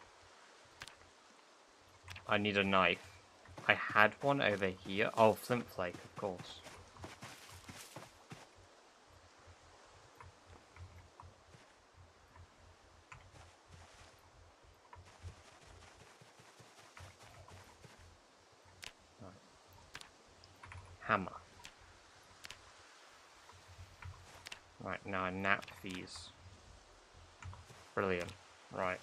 I need a knife. I had one over here. Oh, flint flake, of course. Right. Hammer. Right, now I nap these. Brilliant. Right.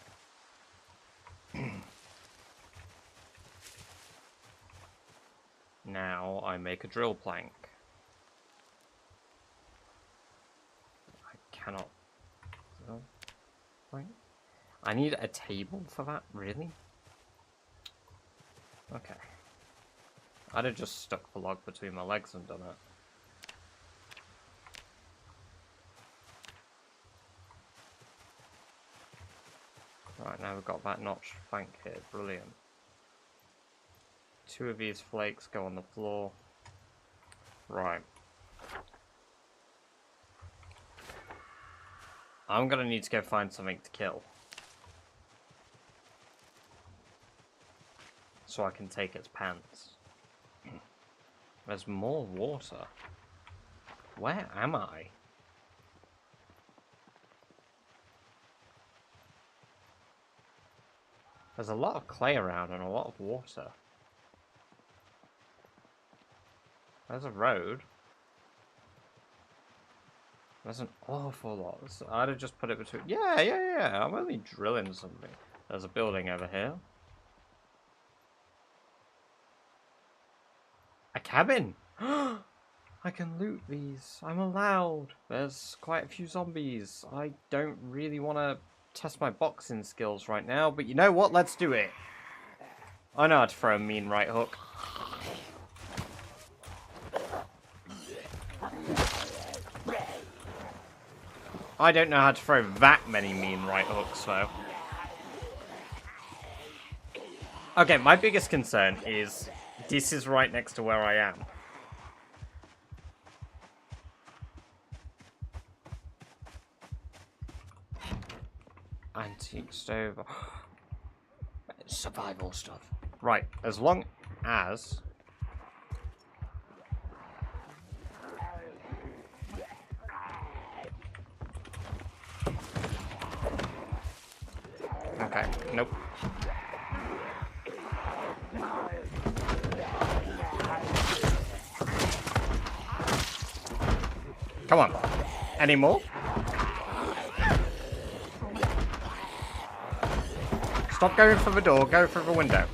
Now I make a drill plank. I cannot drill plank. I need a table for that, really? Okay. I'd have just stuck the log between my legs and done it. Right, now we've got that notched plank here. Brilliant. 2 of these flakes go on the floor. Right. I'm gonna need to go find something to kill. So I can take its pants. There's more water. Where am I? There's a lot of clay around and a lot of water. There's a road. There's an awful lot. I'd have just put it between... Yeah. I'm only drilling something. There's a building over here. A cabin! I can loot these. I'm allowed. There's quite a few zombies. I don't really want to test my boxing skills right now, but you know what? Let's do it. I know how to throw a mean right hook. I don't know how to throw that many mean right hooks, though. Okay, my biggest concern is this is right next to where I am. Antique stove. Survival stuff. Right, as long as... Okay, nope. Come on. Any more? Stop going for the door, go for the window.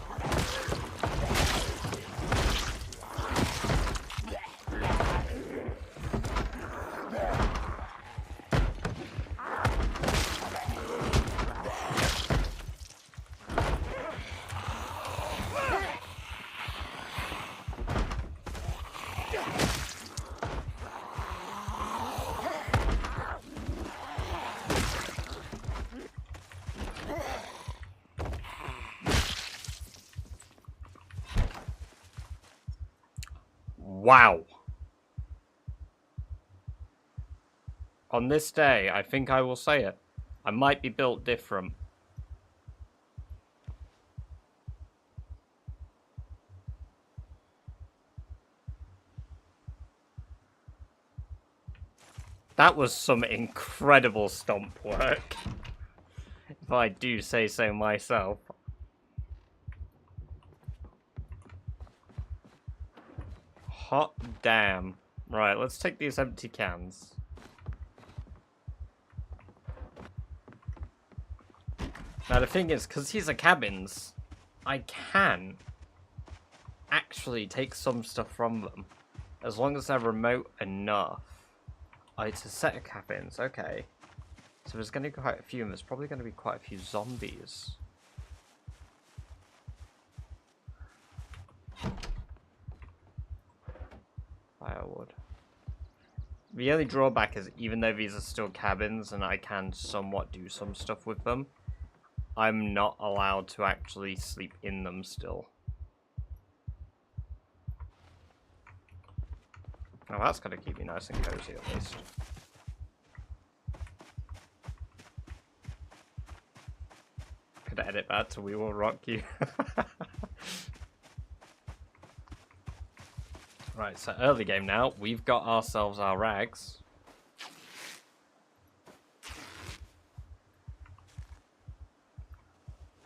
Wow. On this day, I think I will say it. I might be built different. That was some incredible stomp work. If I do say so myself. Hot damn. Right, let's take these empty cans. Now the thing is, because these are cabins, I can actually take some stuff from them. As long as they're remote enough. Oh, it's a set of cabins, okay. So there's going to be quite a few, and there's probably going to be quite a few zombies. Firewood. The only drawback is, even though these are still cabins and I can somewhat do some stuff with them, I'm not allowed to actually sleep in them still. Now that's going to keep me nice and cozy at least. Could edit that to We Will Rock You. Right, so early game now. We've got ourselves our rags.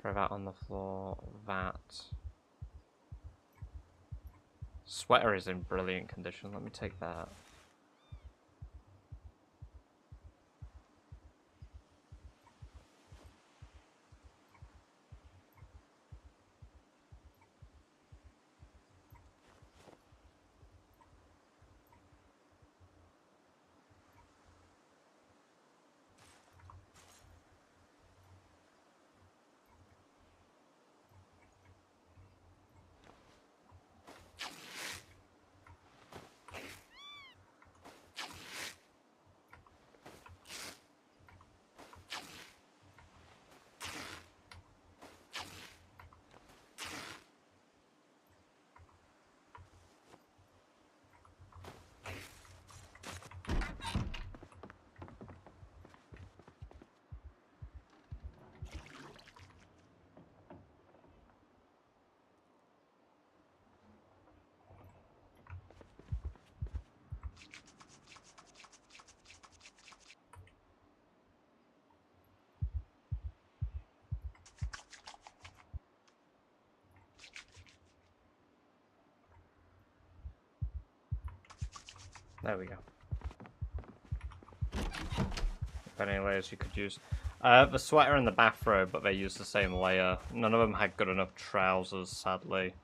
Throw that on the floor. That. Sweater is in brilliant condition. Let me take that. There we go. If any layers you could use. The sweater and the bathrobe, but they use the same layer. None of them had good enough trousers, sadly.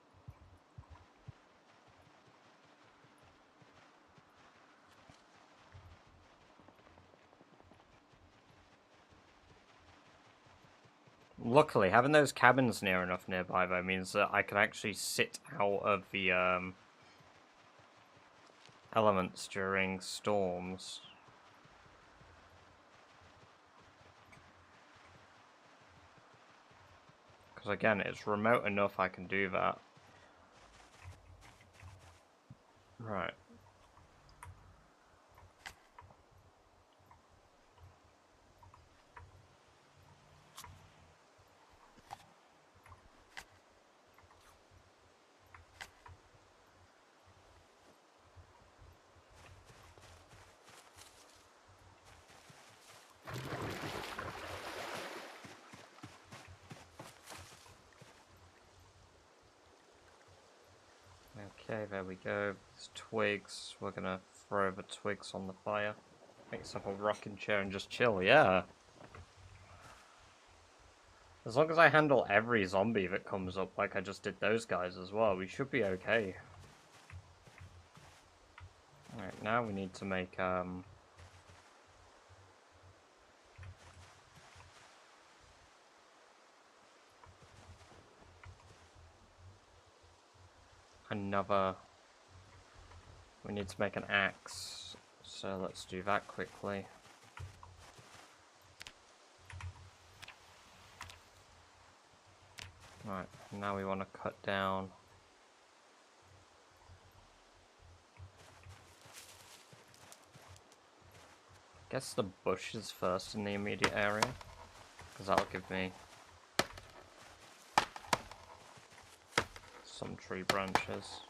Luckily, having those cabins near enough nearby, though, means that I can actually sit out of the elements during storms. Because again, it's remote enough I can do that. Right. Okay, there we go. There's twigs. We're gonna throw the twigs on the fire. Make yourself a rocking chair and just chill, yeah. As long as I handle every zombie that comes up like I just did those guys as well, we should be okay. Alright, now we need to make, we need to make an axe, so let's do that quickly. Right, now we want to cut down. Guess the bushes first in the immediate area, because that'll give me some tree branches.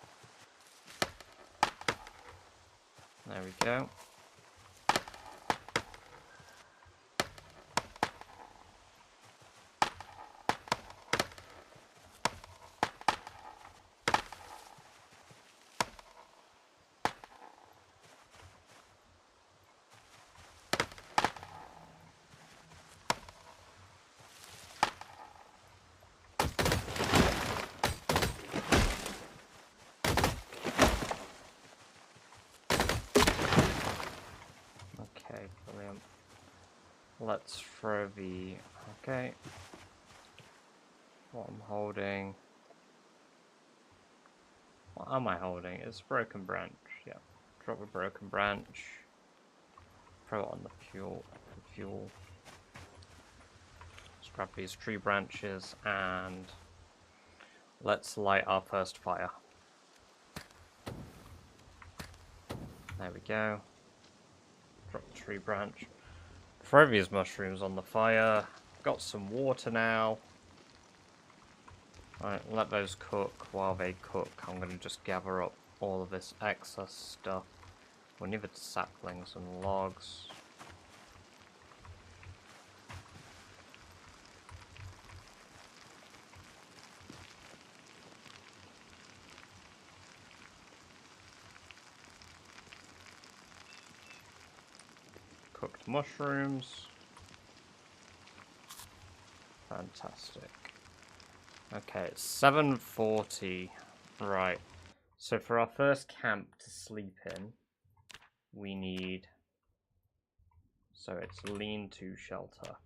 There we go. Brilliant. Let's throw the... Okay. What I'm holding... What am I holding? It's broken branch. Yeah. Drop a broken branch. Throw it on the fuel. Let's grab these tree branches and let's light our first fire. There we go. Drop the tree branch. Throw these mushrooms on the fire. Got some water now. Alright, let those cook. While they cook, I'm going to just gather up all of this excess stuff. We need the saplings and logs. Cooked mushrooms. Fantastic. Okay, it's 7:40. Right. So for our first camp to sleep in, we need... So it's lean-to shelter.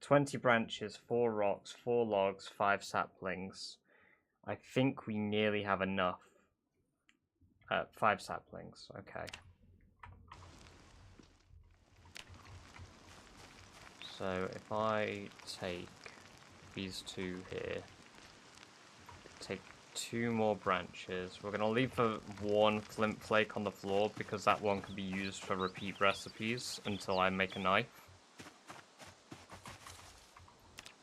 20 branches, 4 rocks, 4 logs, 5 saplings. I think we nearly have enough. 5 saplings, okay. So if I take these 2 here, take 2 more branches. We're going to leave the 1 flint flake on the floor because that one can be used for repeat recipes until I make a knife.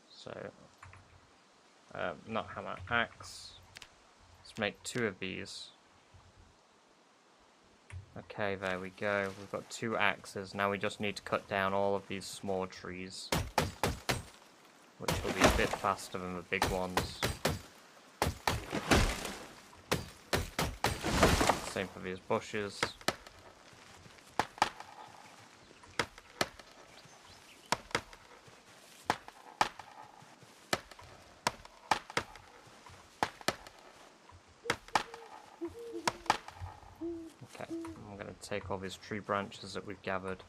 So, not hammer, axe. Let's make 2 of these. Okay, there we go. We've got 2 axes. Now we just need to cut down all of these small trees, which will be a bit faster than the big ones. Same for these bushes. Okay, I'm going to take all these tree branches that we've gathered.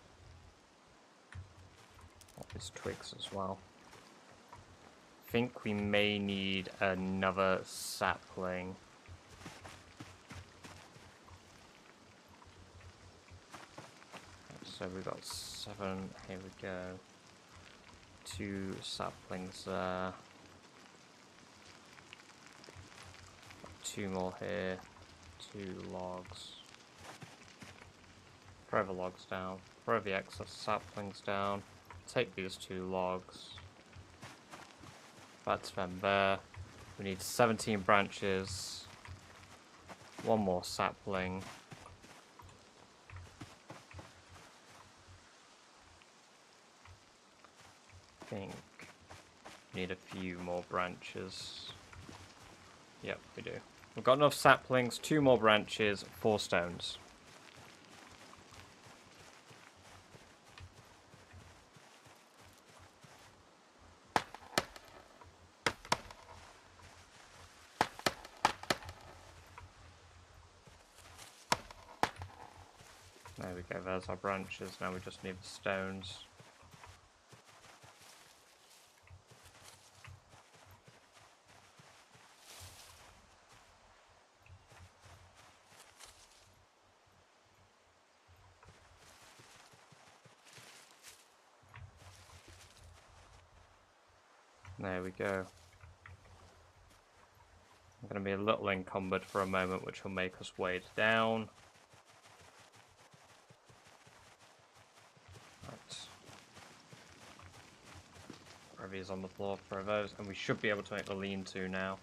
All these twigs as well. I think we may need another sapling. So we've got 7, here we go. 2 saplings there. 2 more here. 2 logs. Throw the logs down. Throw the excess saplings down. Take these 2 logs. That's them there. We need 17 branches. 1 more sapling. I think we need a few more branches. Yep, we do. We've got enough saplings, 2 more branches, 4 stones. There we go, there's our branches. Now we just need the stones. There we go. I'm going to be a little encumbered for a moment, which will make us weighed down. Right. Throw these on the floor, throw those, and we should be able to make the lean-to now.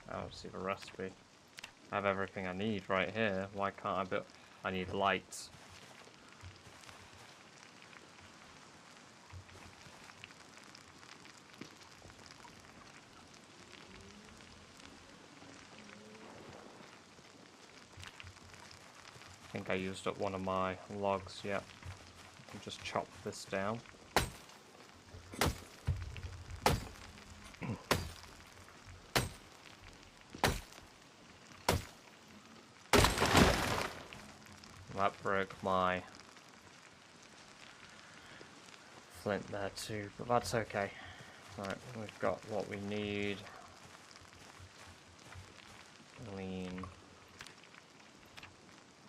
I'll see the recipe. I have everything I need right here. Why can't I build? I need lights. I think I used up one of my logs, yep. I can just chop this down. That broke my flint there too, but that's okay. Right, we've got what we need. Lean.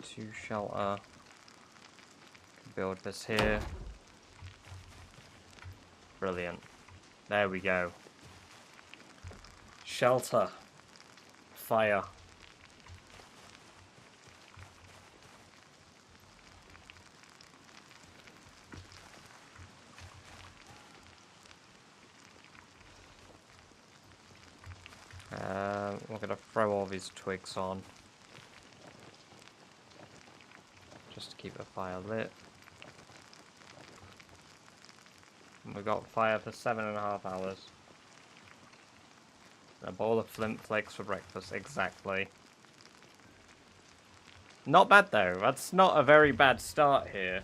2 shelter. Build this here. Brilliant. There we go. Shelter. Fire. We're gonna throw all these twigs on. Just to keep the fire lit. And we've got fire for 7.5 hours. A bowl of flint flakes for breakfast, exactly. Not bad though, that's not a very bad start here.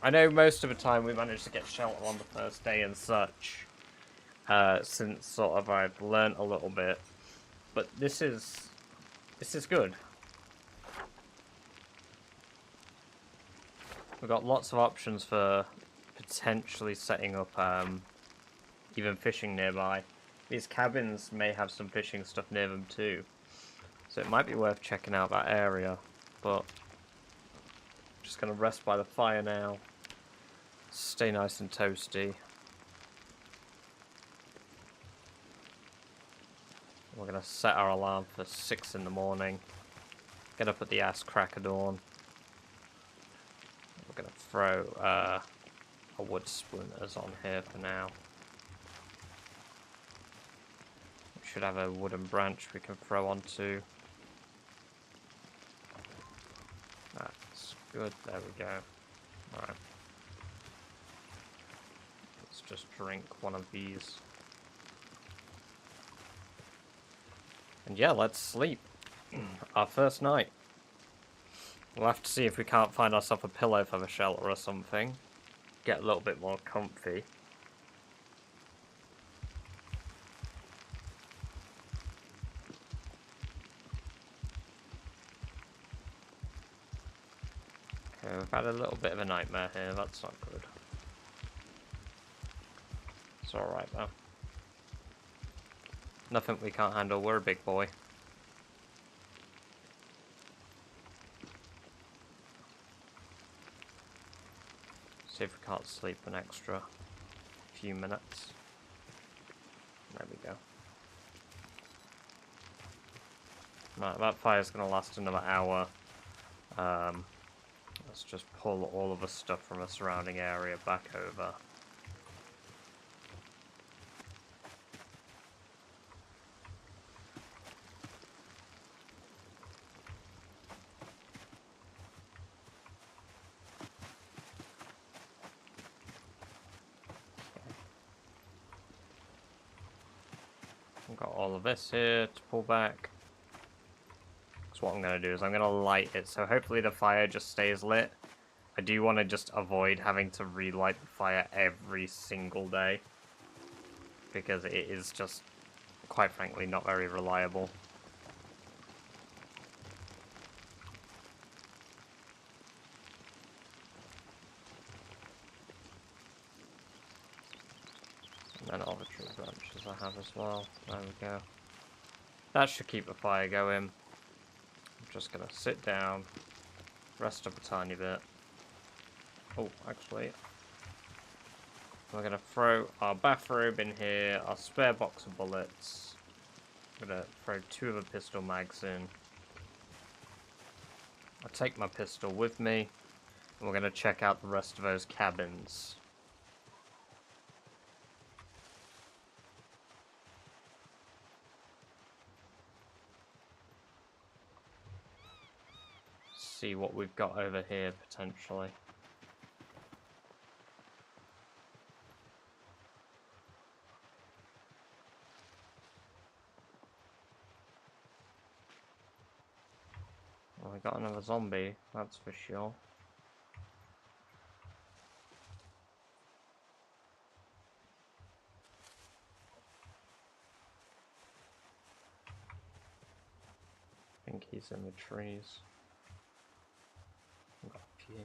I know most of the time we managed to get shelter on the first day and such. Since sort of I've learnt a little bit. But this is good. We've got lots of options for potentially setting up even fishing nearby. These cabins may have some fishing stuff near them too. So it might be worth checking out that area. But I'm just going to rest by the fire now. Stay nice and toasty. We're going to set our alarm for 6 in the morning. Get up at the ass crack of dawn. We're going to throw our wood splinters on here for now. We should have a wooden branch we can throw onto. That's good, there we go. Alright. Let's just drink one of these. And yeah, let's sleep. Our first night. We'll have to see if we can't find ourselves a pillow for the shelter or something. Get a little bit more comfy. we've had a little bit of a nightmare here. That's not good. It's alright though. Nothing we can't handle. We're a big boy. See if we can't sleep an extra few minutes. There we go. Right, that fire's going to last another hour. Let's just pull all of the stuff from the surrounding area back over. I've got all of this here to pull back. So what I'm going to do is I'm going to light it, so hopefully the fire just stays lit. I do want to just avoid having to relight the fire every single day, because it is just, quite frankly, not very reliable. And then all the tree branches I have as well. There we go. That should keep the fire going. I'm just going to sit down, rest up a tiny bit. Oh, actually, we're going to throw our bathrobe in here, our spare box of bullets. I'm going to throw 2 of the pistol mags in. I'll take my pistol with me, and we're going to check out the rest of those cabins. See what we've got over here, potentially. Well, we got another zombie, that's for sure. I think he's in the trees. Up here.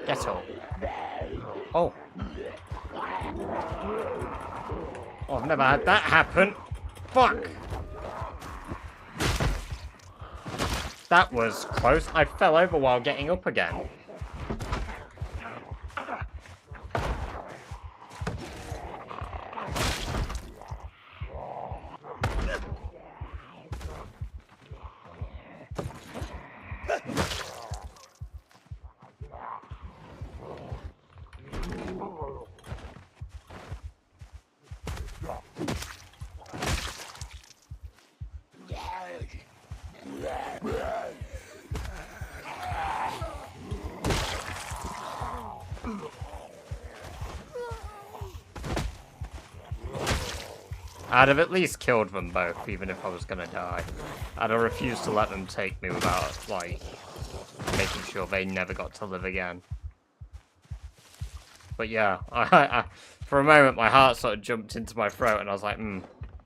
Ghetto. Oh. Oh, I've never had that happen. Fuck. That was close. I fell over while getting up again. I'd have at least killed them both, even if I was gonna die. I'd have refused to let them take me without, like, making sure they never got to live again. But yeah, for a moment my heart sort of jumped into my throat and I was like,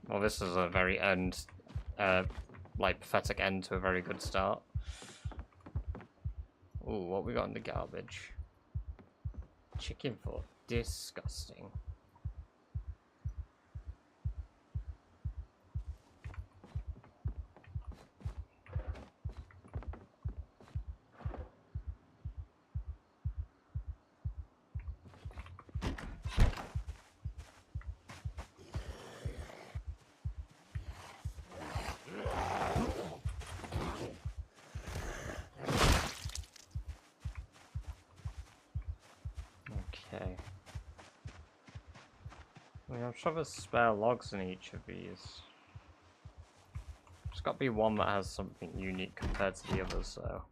well, this is a very like, pathetic end to a very good start. Ooh, what we got in the garbage? Chicken foot. Disgusting. Okay. I'm sure there's spare logs in each of these. There's got to be one that has something unique compared to the others, though.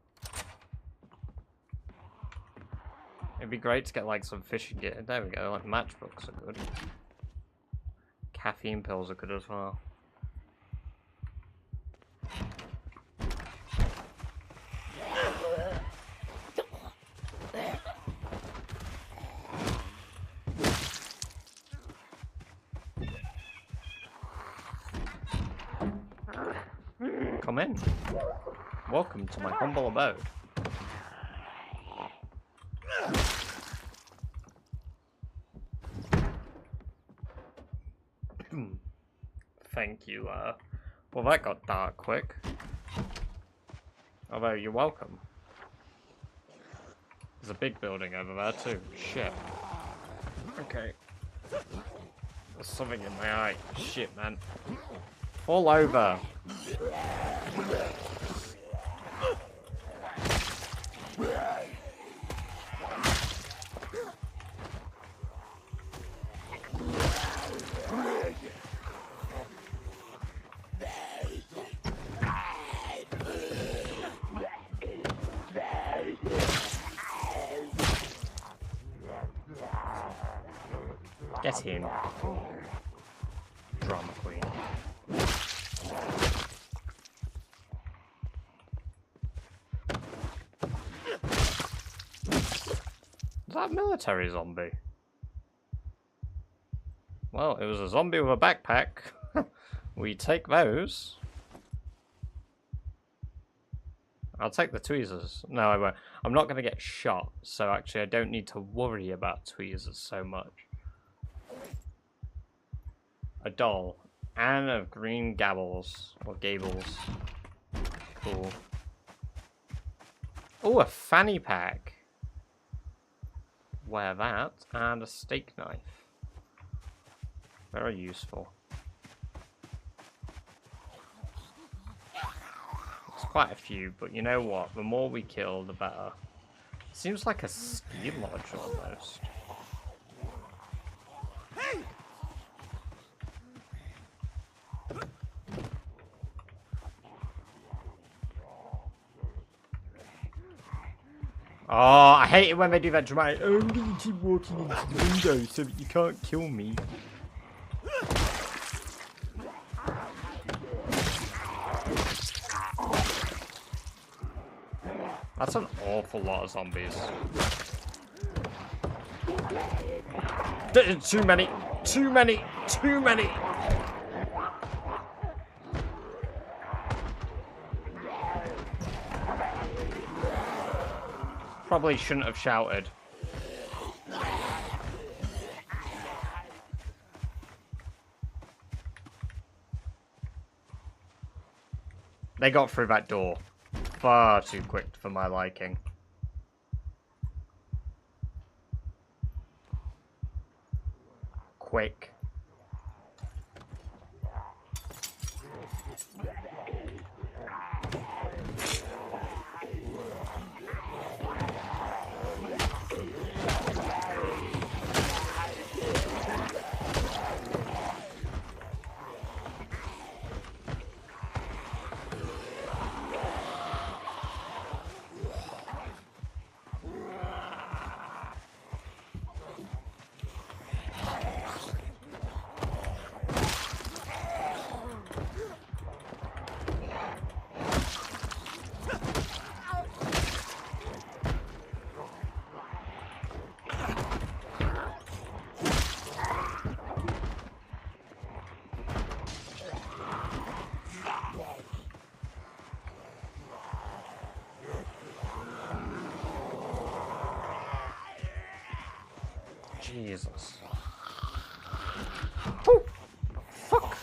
It'd be great to get, like, some fishing gear. There we go, like, matchbooks are good. Caffeine pills are good as well. Come in. Welcome to my humble abode. Thank you, well, that got dark quick. Although, you're welcome. There's a big building over there, too. Shit. Okay. There's something in my eye. Shit, man. Fall over. Get in. Drama queen. Is that a military zombie? Well, it was a zombie with a backpack. We take those. I'll take the tweezers. No, I won't. I'm not going to get shot, so actually I don't need to worry about tweezers so much. A doll. Anne of Green Gables. Or Gables. Cool. Oh, a fanny pack. Wear that. And a steak knife. Very useful. It's quite a few, but you know what? The more we kill, the better. Seems like a ski lodge almost. Oh, I hate it when they do that dramatic. Oh, I'm gonna keep walking into the window so that you can't kill me. That's an awful lot of zombies. Too many! Too many! Too many! Probably shouldn't have shouted. They got through that door. Far too quick for my liking. Quick. Jesus. Oh, fuck.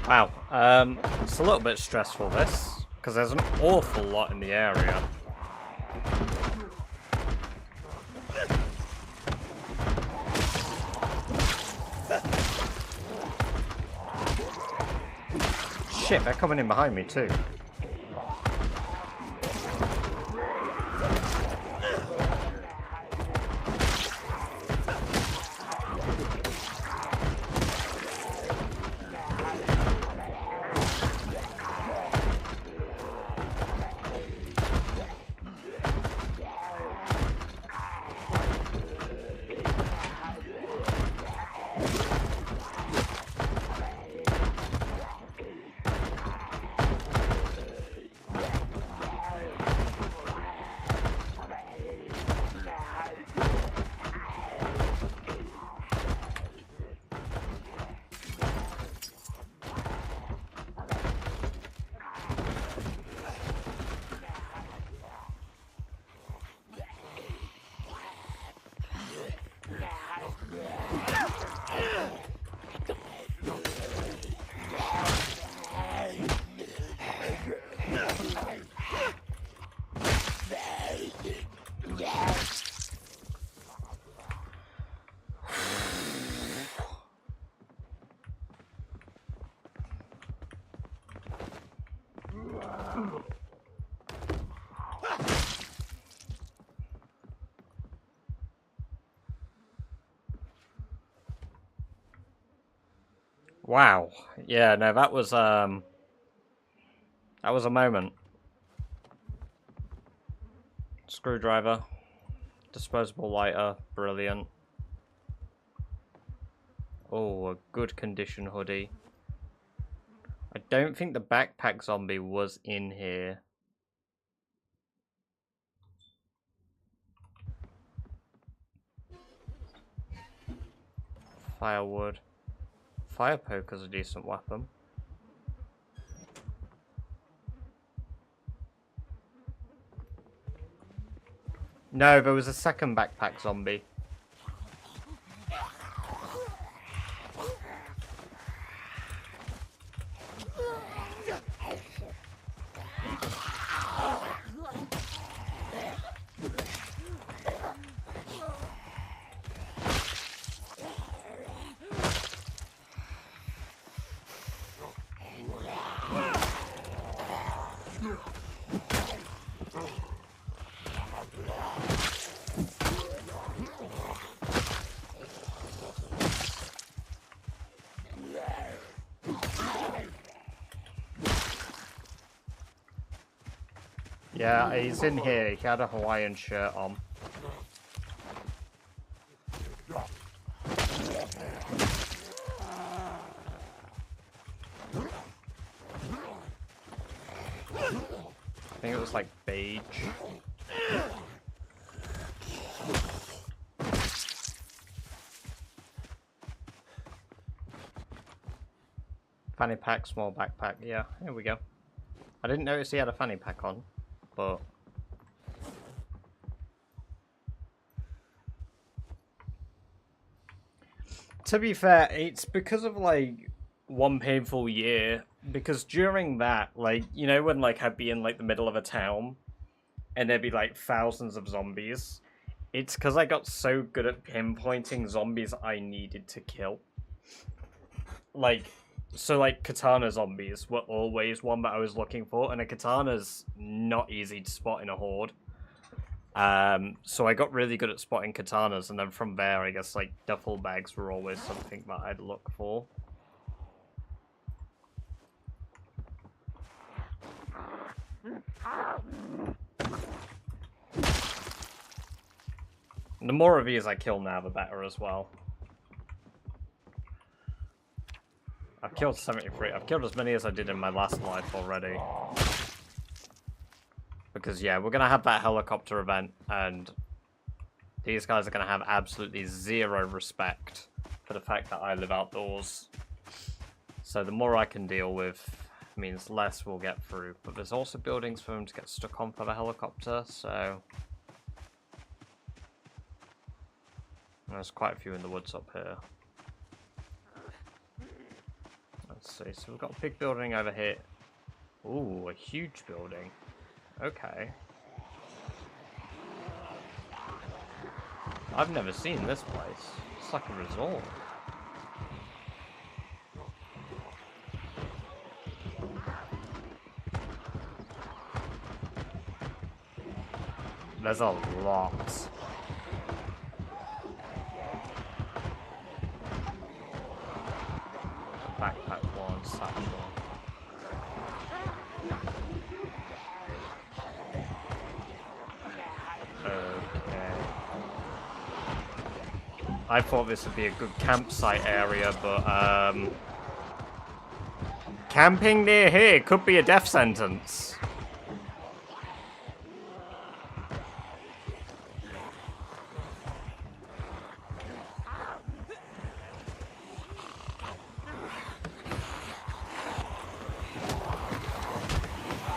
Wow, it's a little bit stressful this, Because there's an awful lot in the area. Shit, they're coming in behind me too. Wow. Yeah, no, that was a moment. Screwdriver. Disposable lighter. Brilliant. Oh, a good condition hoodie. I don't think the backpack zombie was in here. Firewood. Fire poker's a decent weapon. No, there was a second backpack zombie. Yeah, he's in here. He had a Hawaiian shirt on. I think it was like beige. Fanny pack, small backpack. Yeah, here we go. I didn't notice he had a fanny pack on, but... To be fair, it's because of, like, one painful year. Because during that, like, you know when, like, I'd be in, like, the middle of a town, and there'd be, like, thousands of zombies? It's because I got so good at pinpointing zombies I needed to kill. Like... So, like, katana zombies were always one that I was looking for, and a katana's not easy to spot in a horde. So I got really good at spotting katanas, and then from there, I guess, like, duffel bags were always something that I'd look for. And the more of these I kill now, the better as well. I've killed 73. I've killed as many as I did in my last life already. Because, yeah, we're going to have that helicopter event, and these guys are going to have absolutely zero respect for the fact that I live outdoors. So the more I can deal with means less we'll get through. But there's also buildings for them to get stuck on for the helicopter, so... There's quite a few in the woods up here. Let's see, so we've got a big building over here. Ooh, a huge building. Okay. I've never seen this place. It's like a resort. There's a lot. Backpack one, satchel. Okay. I thought this would be a good campsite area, but camping near here could be a death sentence.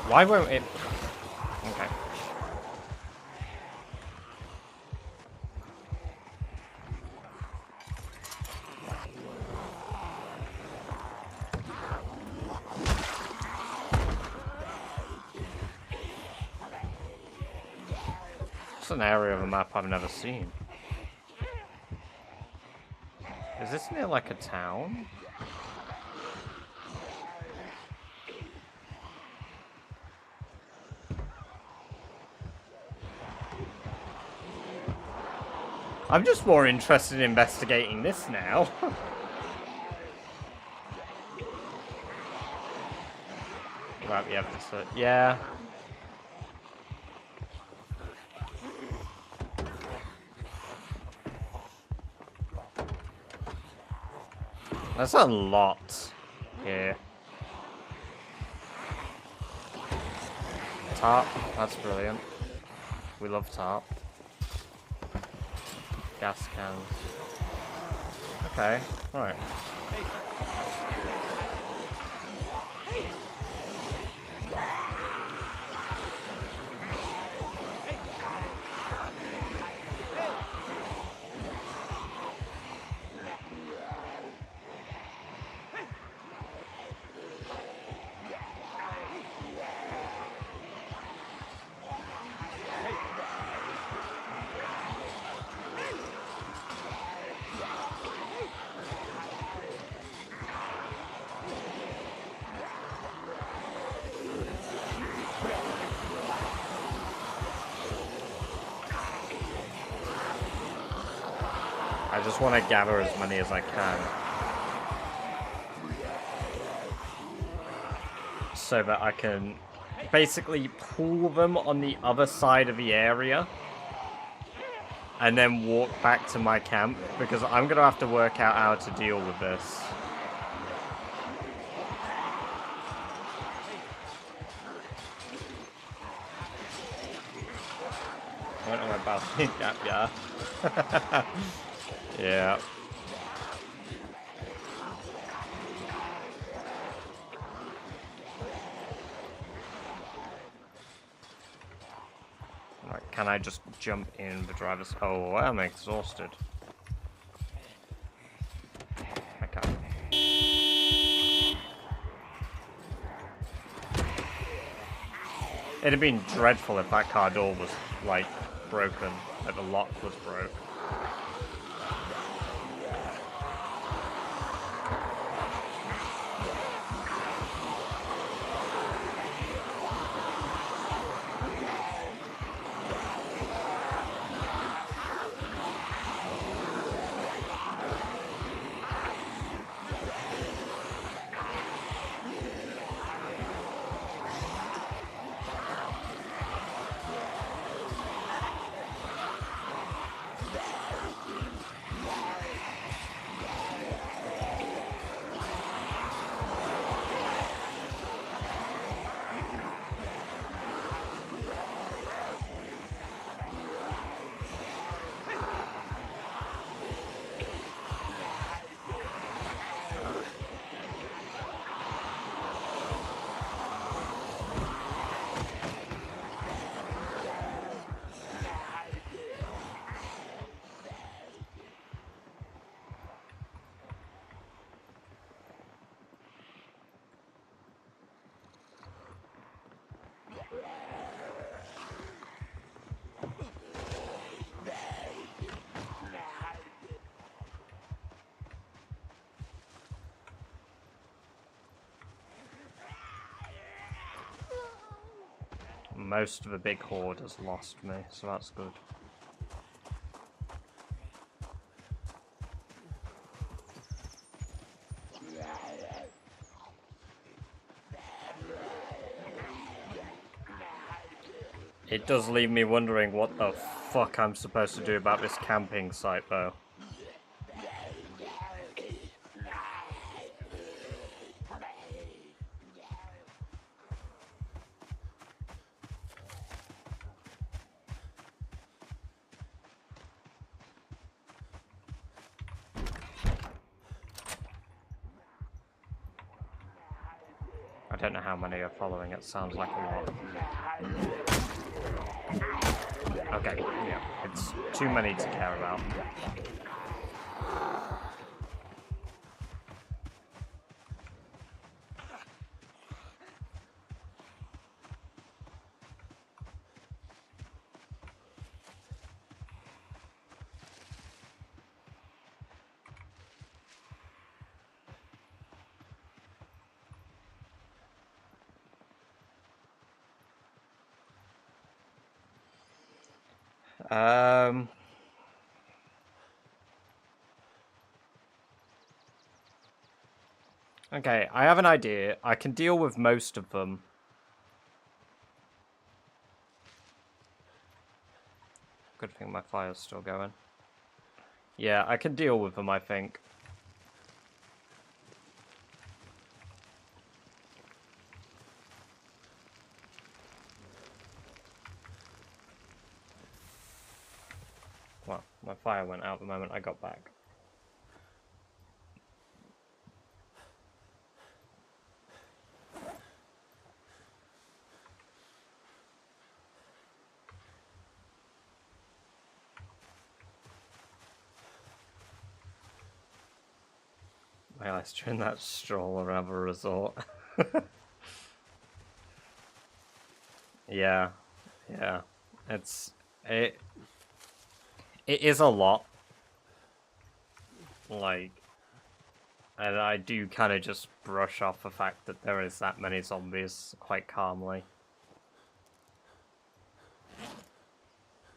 Why won't it? Okay. It's an area of a map I've never seen. Is this near like a town? I'm just more interested in investigating this now. Right, we have this. Yeah. That's a lot here. Tarp, that's brilliant. We love tarp. Gas cans. Okay, alright. I just want to gather as many as I can. So that I can basically pull them on the other side of the area. And then walk back to my camp. Because I'm going to have to work out how to deal with this. I don't know about that, yeah. Yeah. Right, can I just jump in the driver's... Oh, I'm exhausted. I can't. It'd have been dreadful if that car door was, like, broken. Like the lock was broke. most of the big horde has lost me, so that's good. It does leave me wondering what the fuck I'm supposed to do about this camping site, though. I don't know how many are following, it sounds like a lot. Okay, yeah, it's too many to care about. Okay, I have an idea. I can deal with most of them. Good thing my fire's still going. Yeah, I can deal with them, I think. Well, my fire went out the moment I got back. My eyes during that stroll around the resort. Yeah, yeah. It is a lot. Like, and I do kind of just brush off the fact that there is that many zombies quite calmly.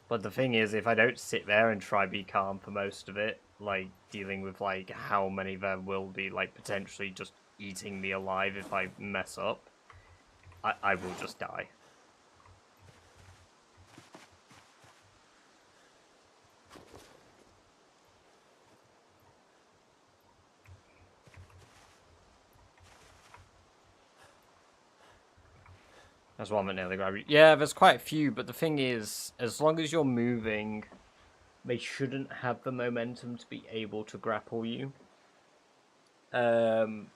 But the thing is, if I don't sit there and try be calm for most of it, like, dealing with, like, how many there will be, like, potentially just eating me alive if I mess up, I will just die. That's one that nearly grabbed you. Yeah, there's quite a few, but the thing is, as long as you're moving, they shouldn't have the momentum to be able to grapple you. So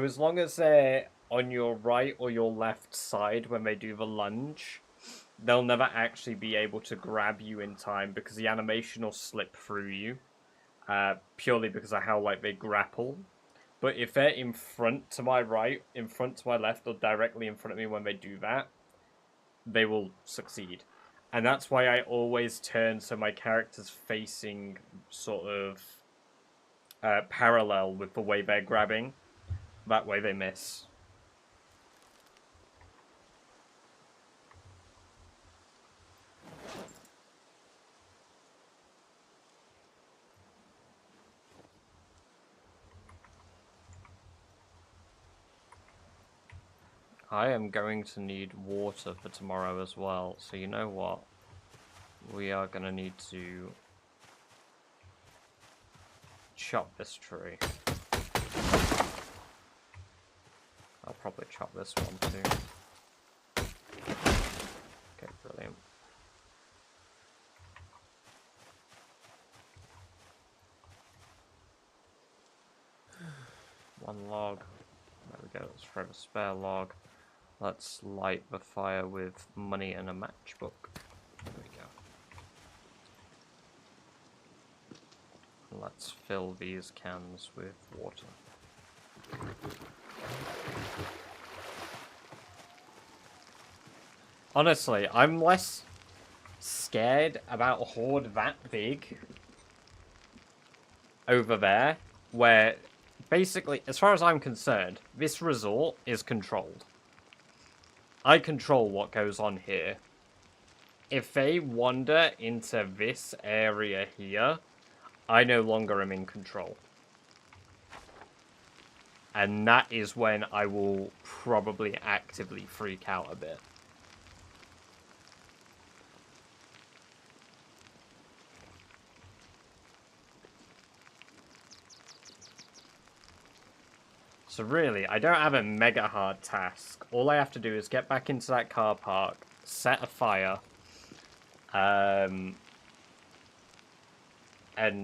as long as they're on your right or your left side when they do the lunge, they'll never actually be able to grab you in time because the animation will slip through you, purely because of how like they grapple. But if they're in front to my right, in front to my left, or directly in front of me when they do that, they will succeed. And that's why I always turn so my character's facing sort of parallel with the way they're grabbing. That way they miss. I am going to need water for tomorrow as well, so you know what? We are going to need to chop this tree. I'll probably chop this one too. Okay, brilliant. One log. There we go, let's throw a spare log. Let's light the fire with money and a matchbook. There we go. Let's fill these cans with water. Honestly, I'm less scared about a horde that big over there, where basically, as far as I'm concerned, this resort is controlled. I control what goes on here. If they wander into this area here, I no longer am in control. And that is when I will probably actively freak out a bit. So really, I don't have a mega hard task. All I have to do is get back into that car park, set a fire, and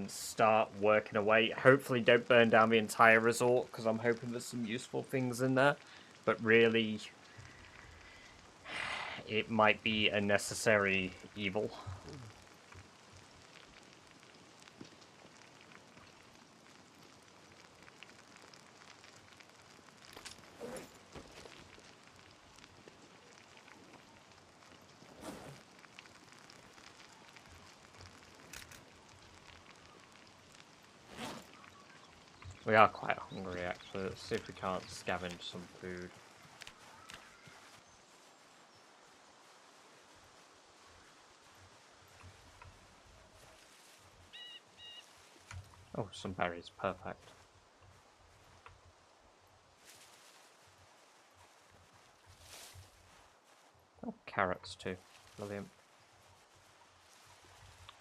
start working away. Hopefully don't burn down the entire resort, because I'm hoping there's some useful things in there. But really, it might be a necessary evil. We are quite hungry, actually. Let's see if we can't scavenge some food. Oh, some berries. Perfect. Oh, carrots too. Brilliant.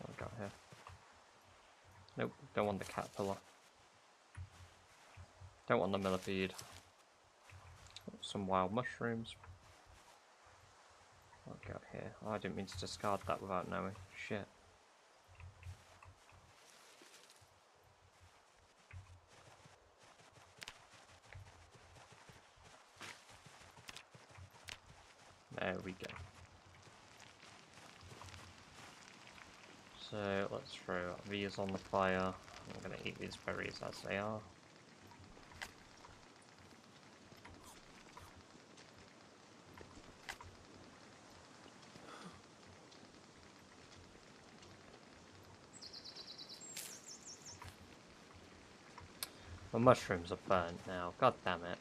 What have we got here? Nope, don't want the caterpillar. Don't want the millipede. Some wild mushrooms. What have we got here? Oh, I didn't mean to discard that without knowing. Shit. There we go. So let's throw these on the fire. I'm gonna eat these berries as they are. The mushrooms are burnt now. God damn it.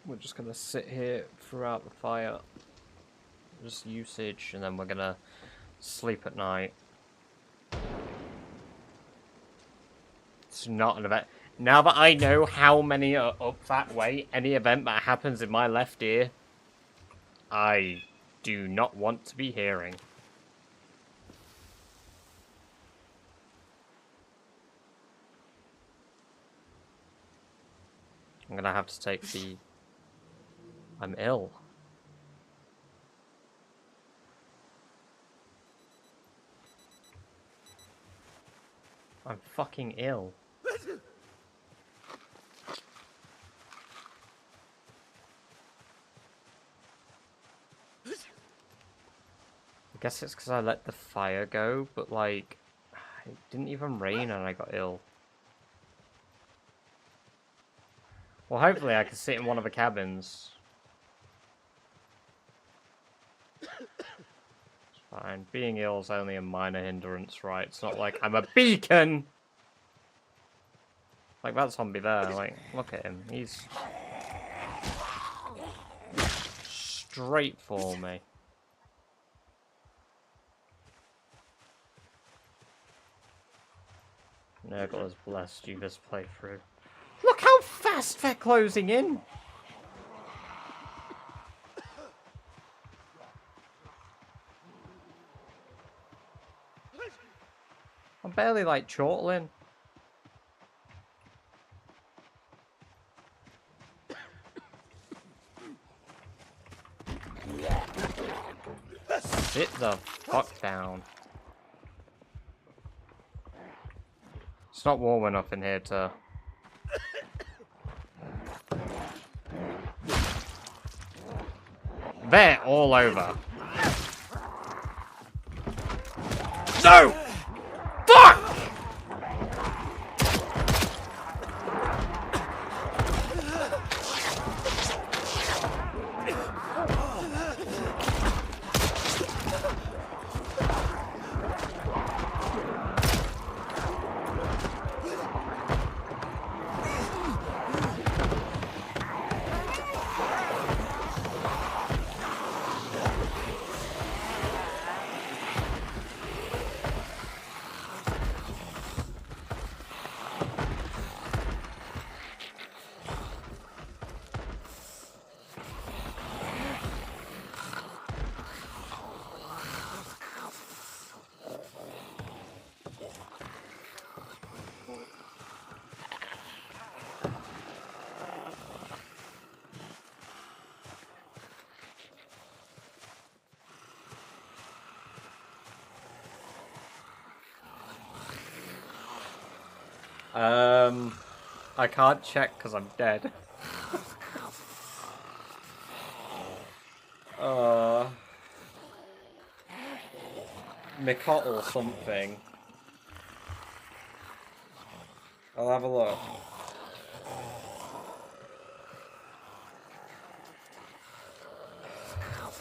We're just gonna sit here throughout the fire. Just usage, and then we're gonna sleep at night. It's not an event. Now that I know how many are up that way, any event that happens in my left ear, I do not want to be hearing. I'm gonna have to take the... I'm ill. I'm fucking ill. I guess it's because I let the fire go, but like, it didn't even rain and I got ill. Well, hopefully I can sit in one of the cabins. It's fine. Being ill is only a minor hindrance, right? It's not like I'm a beacon! Like that zombie there, like, look at him. He's straight for me. Nurgle has blessed you this playthrough. Look how fast they're closing in! I'm barely like chortling. Sit the fuck down. It's not warm enough in here to... They're all over. No! Fuck! I can't check because I'm dead. Mikot or something. I'll have a look.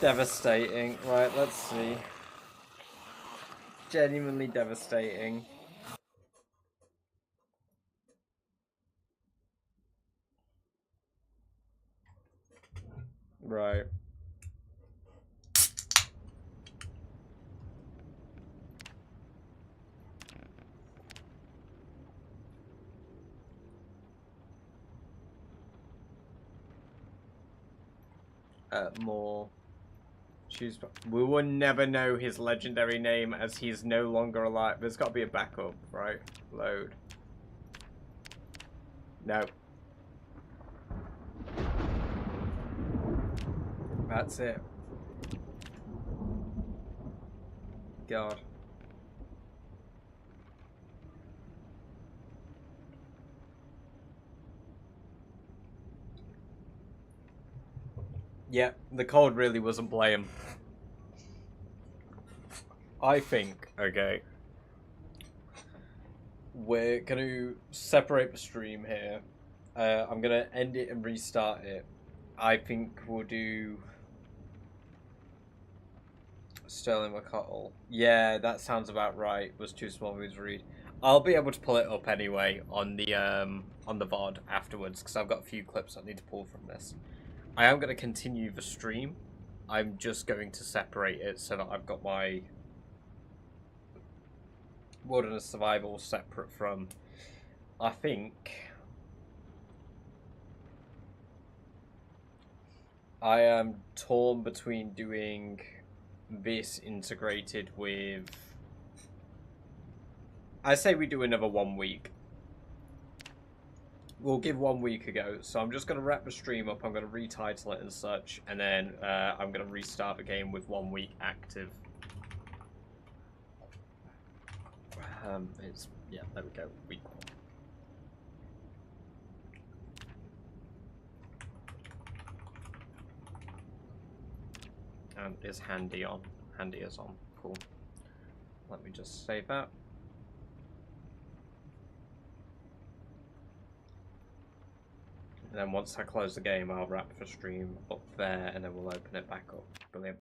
Devastating. Right, let's see. Genuinely devastating. Right. More. Choose. We will never know his legendary name as he's no longer alive. There's got to be a backup, right? Load. No. That's it. God. Yeah, the code really wasn't playing. I think, okay, we're going to separate the stream here. I'm going to end it and restart it. I think we'll do Sterling McCuttle. Yeah, that sounds about right. It was too small for me to read. I'll be able to pull it up anyway on the VOD afterwards because I've got a few clips I need to pull from this. I am going to continue the stream. I'm just going to separate it so that I've got my Wilderness Survival separate from, I think, I am torn between doing this integrated with, I say we do another 1 week. We'll give 1 week a go. So I'm just going to wrap the stream up. I'm going to retitle it and such. And then I'm going to restart the game with 1 week active. Yeah, there we go. Week 1. And is Handy on? Handy is on. Cool. Let me just save that. And then once I close the game, I'll wrap the stream up there and then we'll open it back up. Brilliant.